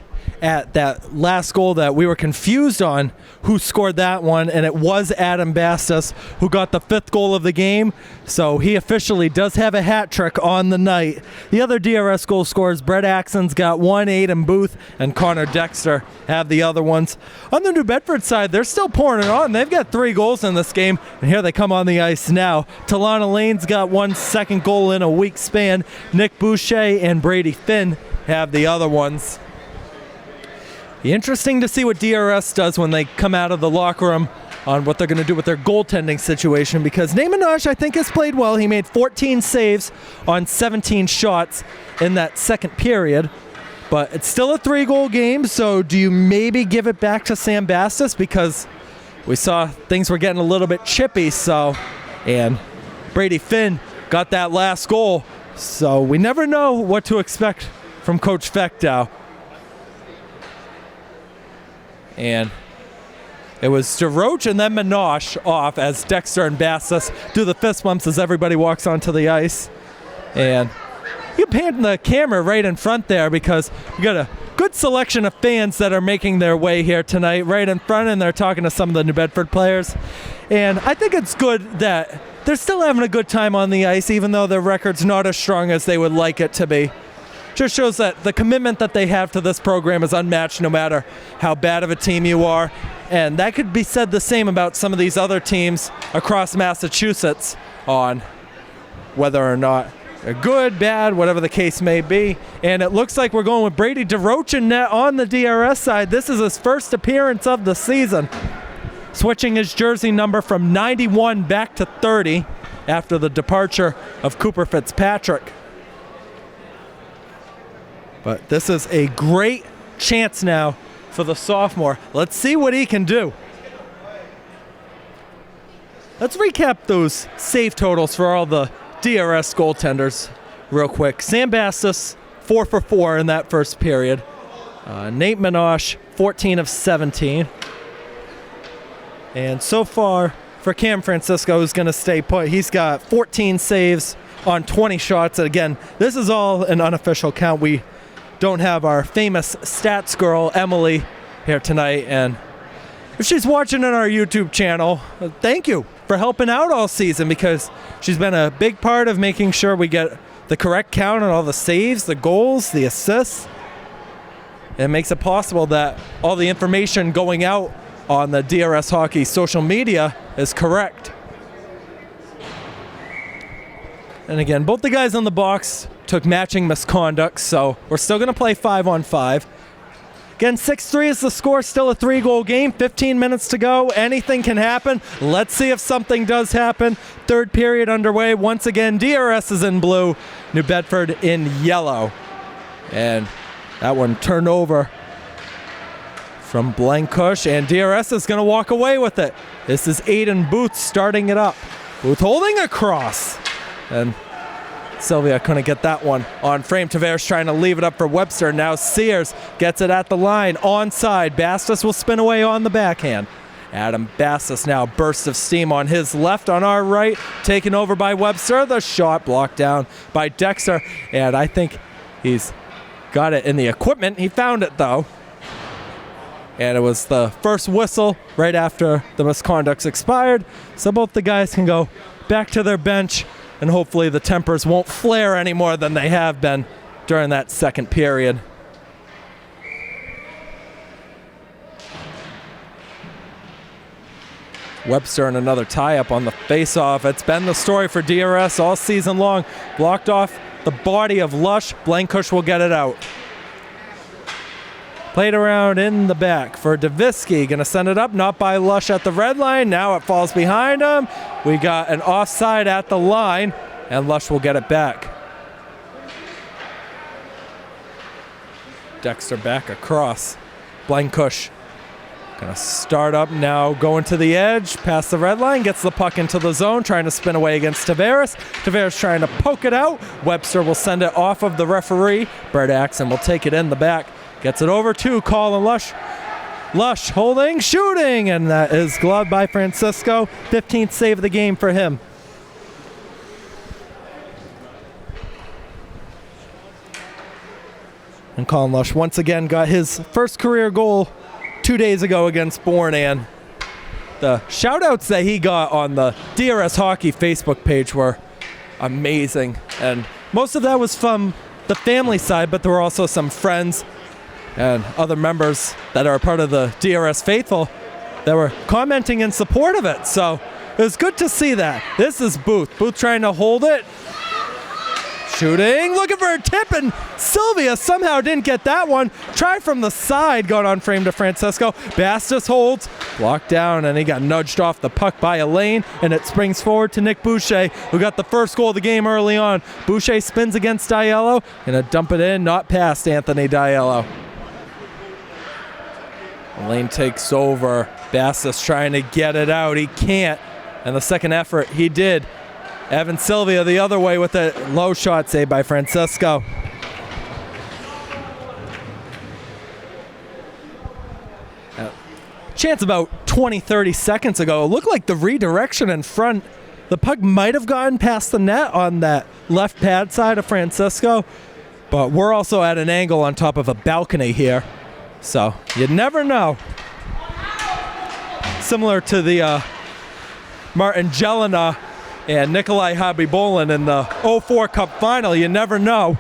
at that last goal that we were confused on who scored that one, and it was Adam Bastos who got the 5th goal of the game, so he officially does have a hat trick on the night. The other DRS goal scorers, Brett Axon's got 1, Aiden Booth, and Connor Dexter have the other ones. On the New Bedford side, they're still pouring it on. They've got 3 goals in this game, and here they come on the ice now. Talana Lane's got 1 second goal in a week span. Nick Boucher and Brady Finn have the other ones. Be interesting to see what DRS does when they come out of the locker room on what they're going to do with their goaltending situation, because Neymanaj, I think, has played well. He made 14 saves on 17 shots in that second period, but it's still a 3-goal game, so do you maybe give it back to Sam Bastos, because we saw things were getting a little bit chippy, and Brady Finn got that last goal, so we never know what to expect from Coach Fechtow. And it was DeRoche and then Minosh off as Dexter and Bastos do the fist bumps as everybody walks onto the ice. And you pan the camera right in front there, because we got a good selection of fans that are making their way here tonight right in front, and they're talking to some of the New Bedford players. And I think it's good that they're still having a good time on the ice, even though their record's not as strong as they would like it to be. just shows that the commitment that they have to this program is unmatched no matter how bad of a team you are. And that could be said the same about some of these other teams across Massachusetts on whether or not they're good, bad, whatever the case may be. And it looks like we're going with Brady DeRoche in net on the DRS side. This is his first appearance of the season, switching his jersey number from 91 back to 30 after the departure of Cooper Fitzpatrick. But this is a great chance now for the sophomore. Let's see what he can do. Let's recap those save totals for all the DRS goaltenders real quick. Sam Bastos, 4 for 4 in that first period. Nate Minosh, 14 of 17. And so far for Cam Francisco, who's going to stay put, he's got 14 saves on 20 shots. And again, this is all an unofficial count. We don't have our famous stats girl, Emily, here tonight. And if she's watching on our YouTube channel, thank you for helping out all season, because she's been a big part of making sure we get the correct count on all the saves, the goals, the assists. It makes it possible that all the information going out on the DRS Hockey social media is correct. And again, both the guys on the box took matching misconduct, so we're still going to play 5-on-5. Again, 6-3 is the score, still a 3-goal game, 15 minutes to go. Anything can happen. Let's see if something does happen. Third period underway. Once again, DRS is in blue, New Bedford in yellow. And that one turned over from Blankush, and DRS is going to walk away with it. This is Aiden Booth starting it up. Booth holding across. And Sylvia couldn't get that one on frame. Tavares trying to leave it up for Webster. Now Sears gets it at the line. Onside. Bastos will spin away on the backhand. Adam Bastos now burst of steam on his left, on our right. Taken over by Webster. The shot blocked down by Dexter. And I think he's got it in the equipment. He found it, though. And it was the first whistle right after the misconduct's expired. So both the guys can go back to their bench, and hopefully the tempers won't flare any more than they have been during that second period. Webster and another tie-up on the face-off. It's been the story for DRS all season long. Blocked off the body of Lush. Blankush will get it out. Played around in the back for Davisky. Going to send it up, not by Lush at the red line. Now it falls behind him. We got an offside at the line, and Lush will get it back. Dexter back across. Blankush going to start up now, going to the edge, past the red line, gets the puck into the zone, trying to spin away against Tavares. Tavares trying to poke it out. Webster will send it off of the referee. Brett Axon will take it in the back. Gets it over to Colin Lush. Lush holding, shooting, and that is gloved by Francisco. 15th save of the game for him. And Colin Lush once again got his first career goal 2 days ago against Bourne, and the shout-outs that he got on the DRS Hockey Facebook page were amazing. And most of that was from the family side, but there were also some friends and other members that are a part of the DRS faithful that were commenting in support of it. So it was good to see that. This is Booth. Booth trying to hold it. Shooting, looking for a tip, and Sylvia somehow didn't get that one. Try from the side, got on frame to Francisco. Bastos holds, blocked down, and he got nudged off the puck by Elaine, and it springs forward to Nick Boucher, who got the first goal of the game early on. Boucher spins against Diallo, gonna dump it in, not past Anthony Diallo. Elaine takes over. Bastos trying to get it out. He can't. And the second effort, he did. Evan Sylvia the other way with a low shot saved by Francisco. Chance about 20, 30 seconds ago. It looked like the redirection in front. The puck might have gotten past the net on that left pad side of Francisco. But we're also at an angle on top of a balcony here. So you never know. Similar to the Martin Jelena and Nikolai Habibolin in the 04 Cup final, you never know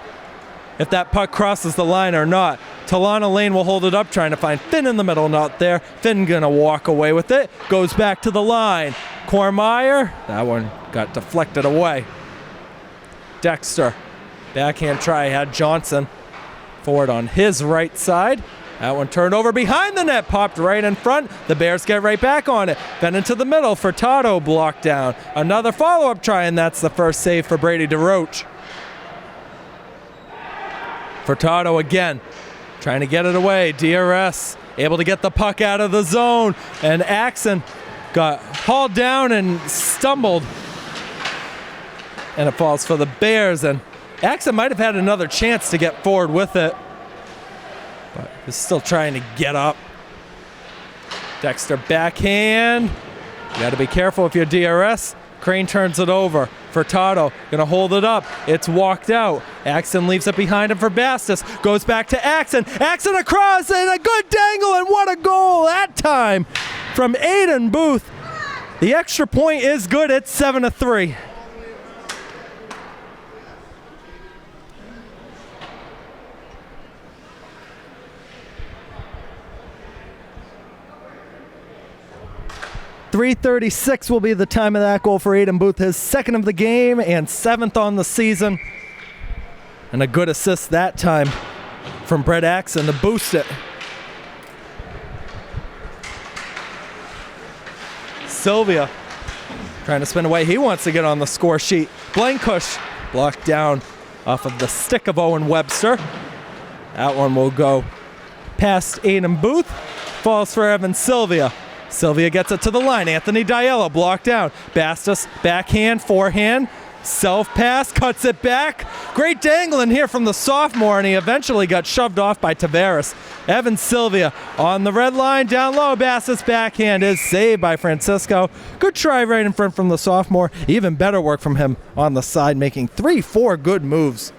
if that puck crosses the line or not. Talana Lane will hold it up, trying to find Finn in the middle, not there. Finn gonna walk away with it, goes back to the line. Kormeyer, that one got deflected away. Dexter, backhand try, had Johnson forward on his right side. That one turned over behind the net, popped right in front. The Bears get right back on it. Then into the middle, Furtado blocked down. Another follow-up try, and that's the first save for Brady DeRoche. Furtado again, trying to get it away. DRS able to get the puck out of the zone, and Axon got hauled down and stumbled. And it falls for the Bears, and Axon might have had another chance to get forward with it, but he's still trying to get up. Dexter backhand. You got to be careful if you're DRS. Crane turns it over. Furtado gonna hold it up. It's walked out. Axon leaves it behind him for Bastos. Goes back to Axon. Axon across and a good dangle, and what a goal that time from Aiden Booth. The extra point is good. It's 7-3. .336 will be the time of that goal for Aiden Booth, his second of the game and 7th on the season. And a good assist that time from Brett Axon to boost it. Sylvia trying to spin away. He wants to get on the score sheet. Blankush blocked down off of the stick of Owen Webster. That one will go past Aiden Booth. Falls for Evan Sylvia. Sylvia gets it to the line. Anthony Diallo blocked down. Bastos backhand, forehand, self pass, cuts it back. Great dangling here from the sophomore, and he eventually got shoved off by Tavares. Evan Sylvia on the red line, down low. Bastos backhand is saved by Francisco. Good try right in front from the sophomore. Even better work from him on the side, making 3-4 good moves.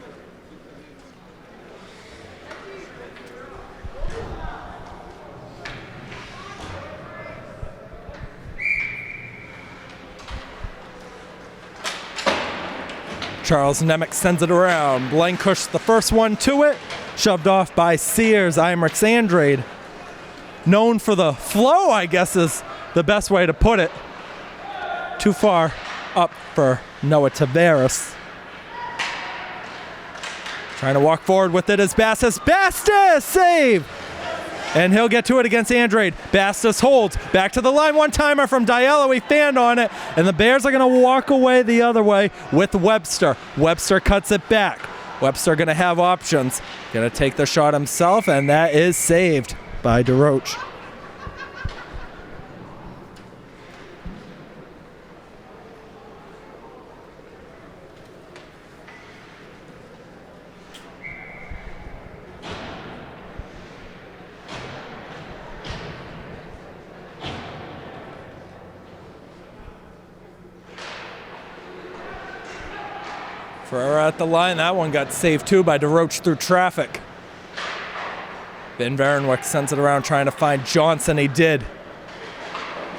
Charles Nemec sends it around. Blankush the first one to it. Shoved off by Sears. Imrix Andrade. Known for the flow, I guess is the best way to put it. Too far up for Noah Tavares. Trying to walk forward with it is Bastos. Bastos! Save! And he'll get to it against Andrade. Bastos holds. Back to the line. One-timer from Diallo. He fanned on it. And the Bears are going to walk away the other way with Webster. Webster cuts it back. Webster going to have options. Going to take the shot himself, and that is saved by DeRoche. Ferreira at the line. That one got saved too by DeRoche through traffic. Ben Varenwick sends it around trying to find Johnson. He did.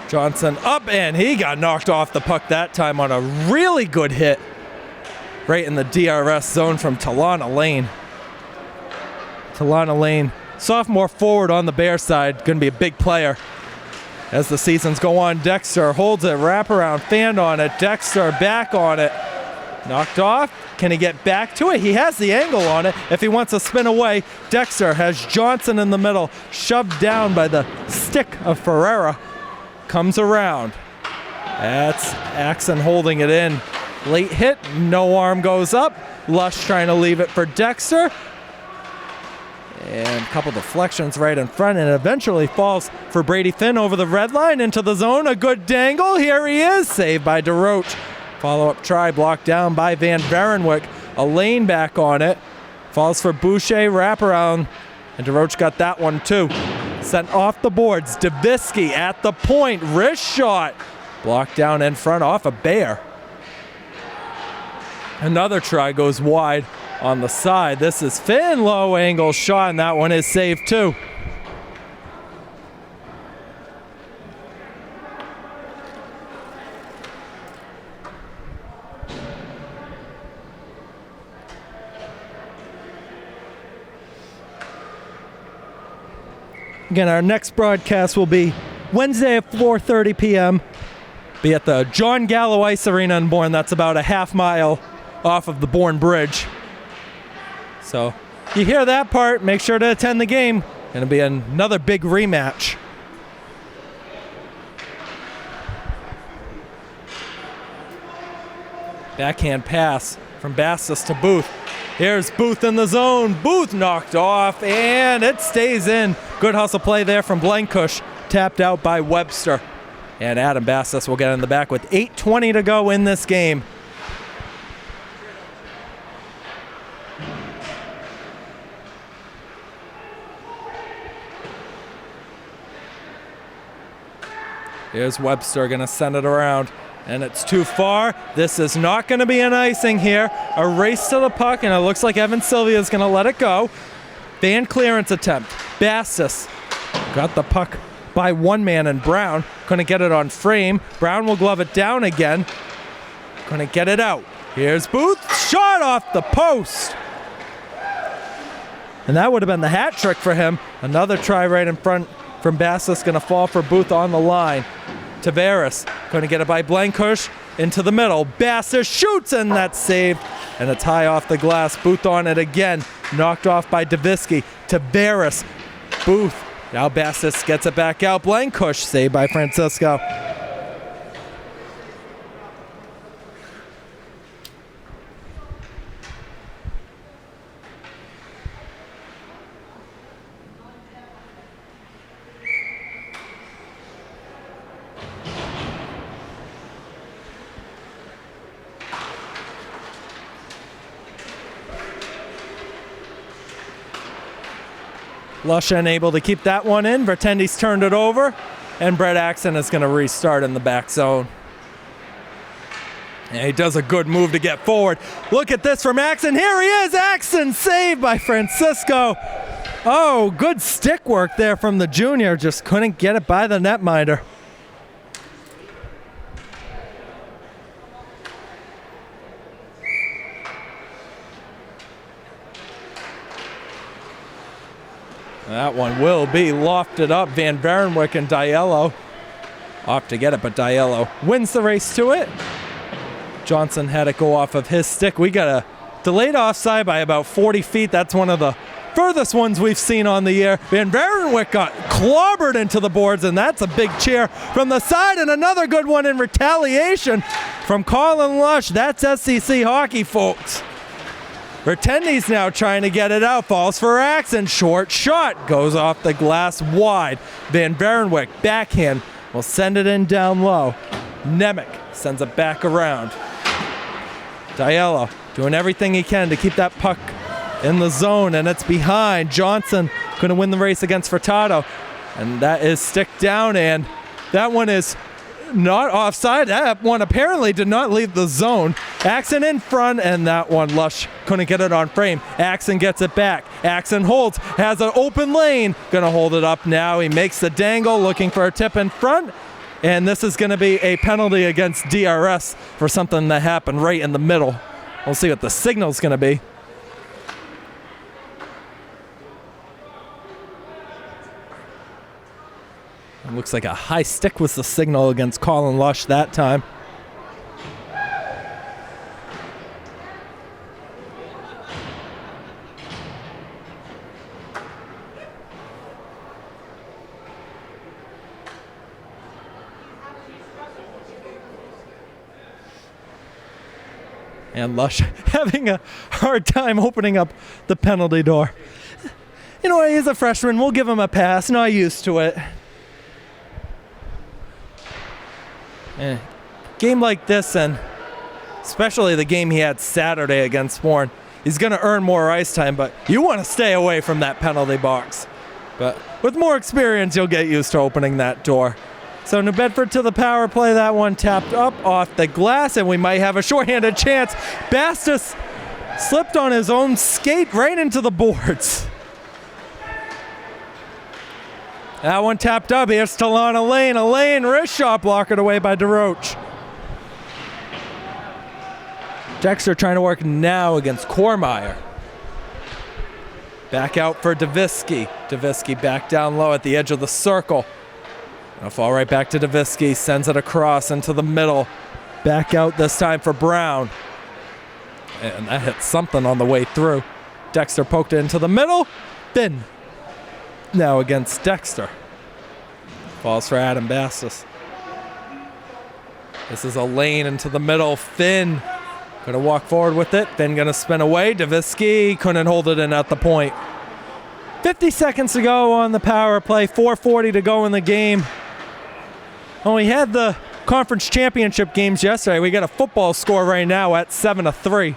Johnson up, and he got knocked off the puck that time on a really good hit. Right in the DRS zone from Talana Lane. Talana Lane, sophomore forward on the Bear side, going to be a big player as the seasons go on. Dexter holds it, wraparound, fanned on it. Dexter back on it. Knocked off. Can he get back to it? He has the angle on it if he wants to spin away. Dexter has Johnson in the middle, shoved down by the stick of Ferreira. Comes around. That's Axon holding it in. Late hit, no arm goes up. Lush trying to leave it for Dexter. And a couple deflections right in front, and eventually falls for Brady Finn over the red line into the zone. A good dangle. Here he is. Saved by DeRoche. Follow-up try blocked down by Van Varenwick. A lane back on it. Falls for Boucher, wraparound. And DeRoche got that one too. Sent off the boards. Davisky at the point. Wrist shot. Blocked down in front off a Bear. Another try goes wide on the side. This is Finn. Low angle shot, and that one is saved too. Again, our next broadcast will be Wednesday at 4:30 p.m. Be at the John Gallo Ice Arena in Bourne. That's about a half mile off of the Bourne Bridge. So, you hear that part, make sure to attend the game. Gonna be another big rematch. Backhand pass from Bastos to Booth. Here's Booth in the zone. Booth knocked off, and it stays in. Good hustle play there from Blankush. Tapped out by Webster. And Adam Bastos will get in the back with 8:20 to go in this game. Here's Webster going to send it around, and it's too far. This is not going to be an icing here. A race to the puck, and it looks like Evan Sylvia is going to let it go. Fan clearance attempt. Bastos got the puck by one man, and Brown couldn't get it on frame. Brown will glove it down again. Couldn't get it out. Here's Booth. Shot off the post. And that would have been the hat trick for him. Another try right in front from Bastos, going to fall for Booth on the line. Tavares going to get it by Blankush into the middle. Bastos shoots, and that's saved. And it's high off the glass. Booth on it again. Knocked off by Davisky. Tavares. Booth. Now Bastos gets it back out. Blankush saved by Francisco. Lush unable to keep that one in. Vertendy's turned it over, and Brett Axon is going to restart in the back zone. And he does a good move to get forward. Look at this from Axon. Here he is. Axon saved by Francisco. Oh, good stick work there from the junior. Just couldn't get it by the netminder. That one will be lofted up. Van Varenwyk and Diallo off to get it, but Diallo wins the race to it. Johnson had it go off of his stick. We got a delayed offside by about 40 feet. That's one of the furthest ones we've seen on the year. Van Varenwyk got clobbered into the boards, and that's a big cheer from the side, and another good one in retaliation from Colin Lush. That's SCC hockey, folks. Vertendy's now trying to get it out. Falls for Axon. Short shot. Goes off the glass wide. Van Varenwyk, backhand, will send it in down low. Nemec sends it back around. Diallo doing everything he can to keep that puck in the zone, and it's behind. Johnson going to win the race against Furtado. And that is stick down, and that one is not offside. That one apparently did not leave the zone. Axon in front, and that one Lush couldn't get it on frame. Axon gets it back. Axon holds, has an open lane. Gonna hold it up now. He makes the dangle, looking for a tip in front. And this is gonna be a penalty against DRS for something that happened right in the middle. We'll see what the signal's gonna be. It looks like a high stick was the signal against Colin Lush that time. And Lush having a hard time opening up the penalty door. You know, he's a freshman. We'll give him a pass. Not used to it. Game like this, and especially the game he had Saturday against Bourne, he's going to earn more ice time, but you want to stay away from that penalty box. But with more experience, you'll get used to opening that door. So New Bedford to the power play. That one tapped up off the glass, and we might have a shorthanded chance. Bastos slipped on his own skate right into the boards. That one tapped up. Here's Talana Lane. A lane wrist shot blockered away by DeRoche. Dexter trying to work now against Kormeyer. Back out for Davisky. Davisky back down low at the edge of the circle. Gonna fall right back to Davisky. Sends it across into the middle. Back out this time for Brown. And that hit something on the way through. Dexter poked it into the middle. Finn now against Dexter. Falls for Adam Bastis. This is a lane into the middle. Finn gonna walk forward with it. Finn gonna spin away. Davisky couldn't hold it in at the point. 50 seconds to go on the power play. 4:40 to go in the game. Well, we had the conference championship games yesterday. We got a football score right now at 7-3.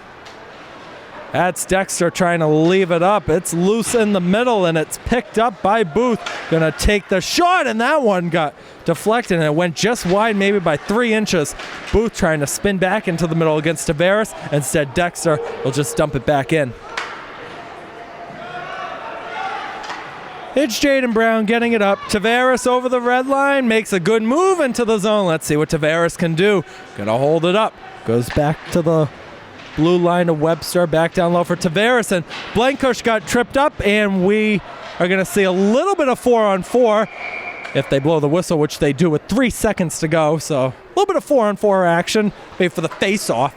That's Dexter trying to leave it up. It's loose in the middle, and it's picked up by Booth. Gonna take the shot, and that one got deflected, and it went just wide, maybe by 3 inches. Booth trying to spin back into the middle against Tavares. Instead, Dexter will just dump it back in. It's Jaden Brown getting it up. Tavares over the red line, makes a good move into the zone. Let's see what Tavares can do. Gonna hold it up. Goes back to the blue line of Webster, back down low for Tavares, and Blankush got tripped up, and we are going to see a little bit of 4-on-4 if they blow the whistle, which they do with 3 seconds to go. So a little bit of 4-on-4 action, wait for the face-off,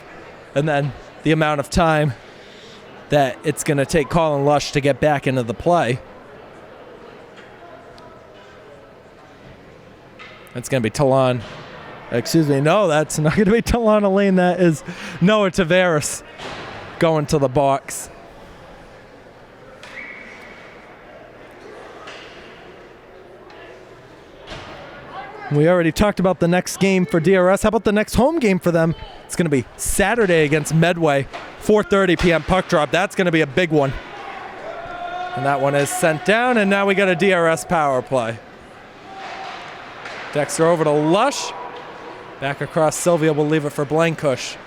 and then the amount of time that it's going to take Colin Lush to get back into the play. It's going to be Talon. Excuse me, no, that's not going to be Talana Lane. That is Noah Tavares going to the box. We already talked about the next game for DRS. How about the next home game for them? It's going to be Saturday against Medway, 4:30 p.m. puck drop. That's going to be a big one. And that one is sent down, and now we got a DRS power play. Dexter over to Lush. Back across, Sylvia will leave it for Blankush.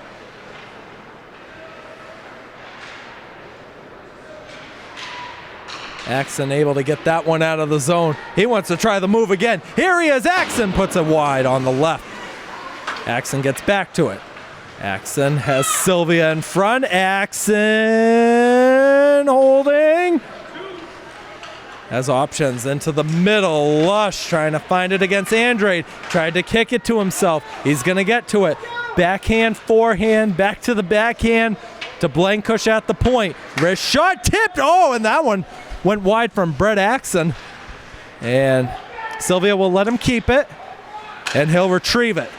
Axon able to get that one out of the zone. He wants to try the move again. Here he is, Axon puts it wide on the left. Axon gets back to it. Axon has Sylvia in front. Axon holding. Has options into the middle. Lush trying to find it against Andrade. Tried to kick it to himself. He's going to get to it. Backhand, forehand, back to the backhand to Blankush at the point. Wrist shot tipped. Oh, and that one went wide from Brett Axon. And Sylvia will let him keep it, and he'll retrieve it.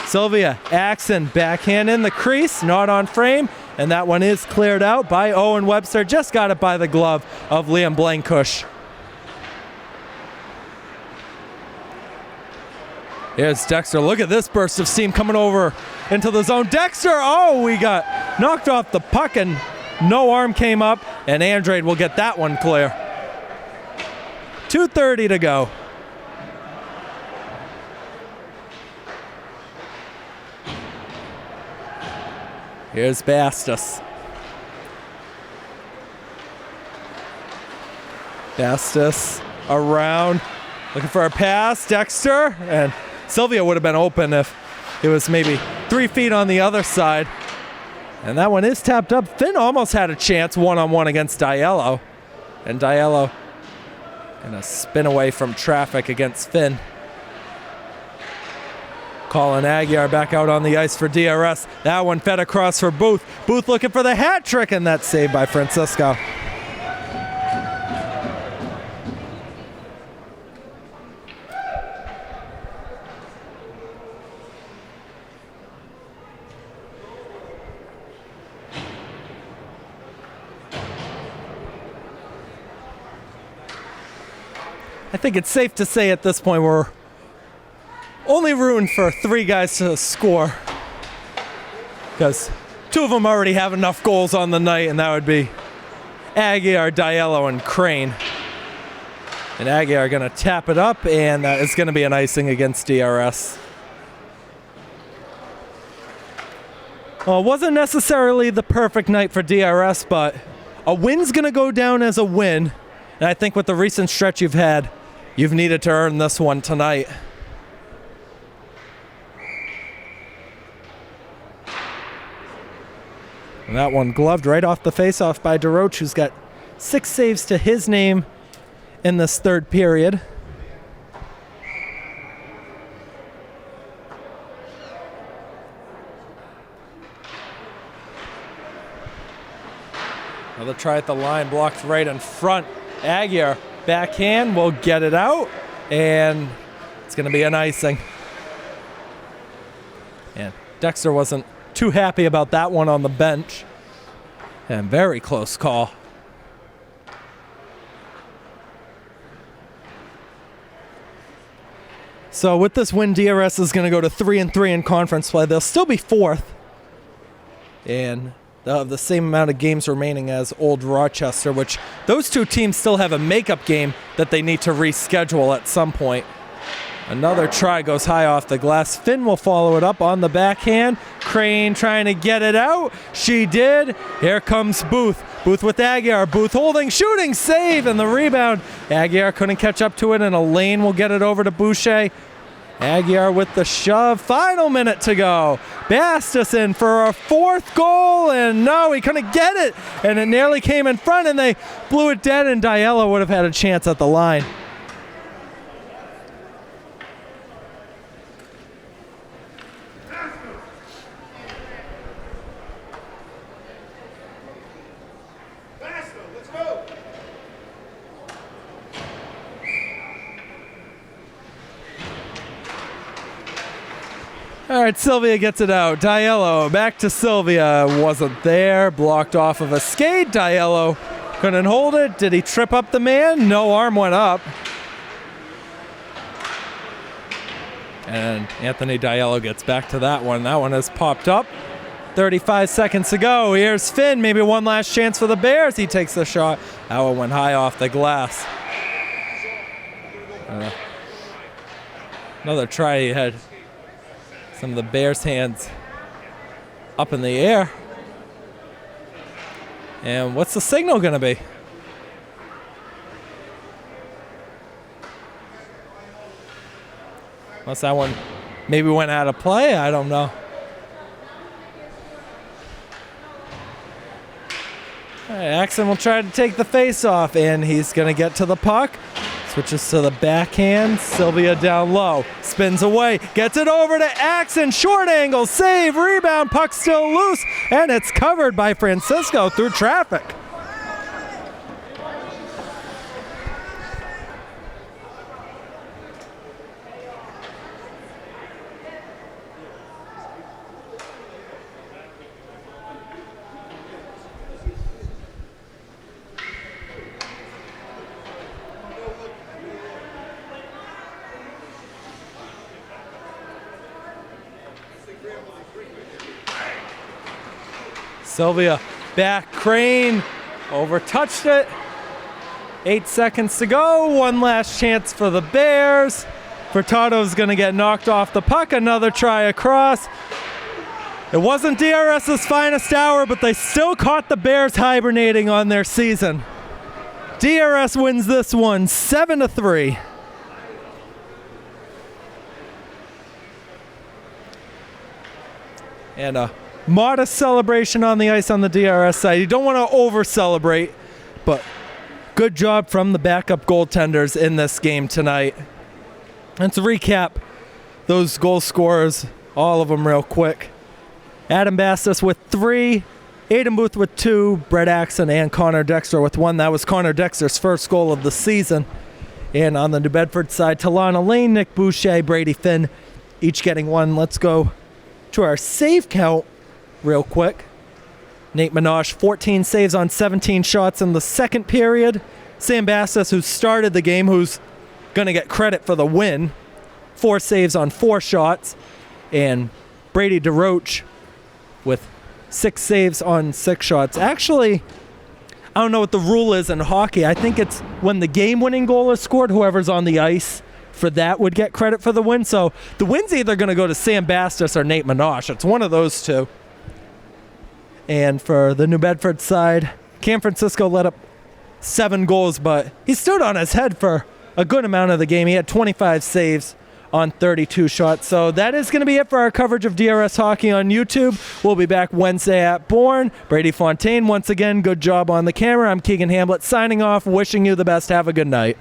Sylvia, Axon, backhand in the crease, not on frame, and that one is cleared out by Owen Webster. Just got it by the glove of Liam Blankush. Here's Dexter. Look at this burst of steam coming over into the zone. Dexter, oh, we got knocked off the puck and no arm came up, and Andrade will get that one clear. 2:30 to go. Here's Bastis. Bastis around, looking for a pass. Dexter, and Sylvia would have been open if it was maybe 3 feet on the other side. And that one is tapped up. Finn almost had a chance one-on-one against Diallo. And Diallo gonna spin away from traffic against Finn. Colin Aguiar back out on the ice for DRS. That one fed across for Booth. Booth looking for the hat trick, and that's saved by Francisco. I think it's safe to say at this point we're only rooting for 3 guys to score, because 2 of them already have enough goals on the night, and that would be Aguiar, Diallo, and Crane. And Aguiar going to tap it up, and that is going to be an icing against DRS. Well, it wasn't necessarily the perfect night for DRS, but a win's going to go down as a win. And I think with the recent stretch you've had, you've needed to earn this one tonight. And that one gloved right off the faceoff by DeRoche, who's got 6 saves to his name in this third period. Another try at the line, blocked right in front. Aguirre, backhand, will get it out, and it's going to be an icing. And Dexter wasn't too happy about that one on the bench. And very close call. So with this win, DRS is going to go to 3-3 in conference play. They'll still be 4th. And they'll have the same amount of games remaining as Old Rochester, which those two teams still have a makeup game that they need to reschedule at some point. Another try goes high off the glass. Finn will follow it up on the backhand. Crane trying to get it out. She did. Here comes Booth. Booth with Aguirre. Booth holding, shooting, save, and the rebound. Aguirre couldn't catch up to it, and Elaine will get it over to Boucher. Aguirre with the shove. Final minute to go. Bastos in for a 4th goal, and no, he couldn't get it, and it nearly came in front, and they blew it dead, and Diallo would have had a chance at the line. All right, Sylvia gets it out. Diallo back to Sylvia. Wasn't there. Blocked off of a skate. Diallo couldn't hold it. Did he trip up the man? No, arm went up. And Anthony Diallo gets back to that one. That one has popped up. 35 seconds to go. Here's Finn. Maybe one last chance for the Bears. He takes the shot. That one went high off the glass. Another try. He had some of the Bears' hands up in the air. And what's the signal going to be? Unless that one maybe went out of play, I don't know. All right, Axon will try to take the face off, and he's going to get to the puck. Switches to the backhand. Sylvia down low. Spins away. Gets it over to Axon. Short angle. Save. Rebound. Puck still loose. And it's covered by Francisco through traffic. Sylvia back, Crane overtouched it. 8 seconds to go. One last chance for the Bears. Furtado's going to get knocked off the puck. Another try across. It wasn't DRS's finest hour, but they still caught the Bears hibernating on their season. DRS wins this one 7-3. And a modest celebration on the ice on the DRS side. You don't want to over-celebrate, but good job from the backup goaltenders in this game tonight. And to recap those goal scorers, all of them real quick. Adam Bastos with 3, Aiden Booth with 2, Brett Axon and Connor Dexter with 1. That was Connor Dexter's first goal of the season. And on the New Bedford side, Talana Lane, Nick Boucher, Brady Finn, each getting 1. Let's go to our save count real quick. Nate Minaj, 14 saves on 17 shots in the second period. Sam Bastos, who started the game, who's going to get credit for the win, 4 saves on 4 shots. And Brady DeRoche with 6 saves on 6 shots. Actually, I don't know what the rule is in hockey. I think it's when the game-winning goal is scored, whoever's on the ice for that would get credit for the win. So the win's either going to go to Sam Bastos or Nate Minaj. It's one of those two. And for the New Bedford side, Cam Francisco let up 7 goals, but he stood on his head for a good amount of the game. He had 25 saves on 32 shots. So that is going to be it for our coverage of DRS hockey on YouTube. We'll be back Wednesday at Bourne. Brady Fontaine, once again, good job on the camera. I'm Keegan Hamblett signing off, wishing you the best. Have a good night.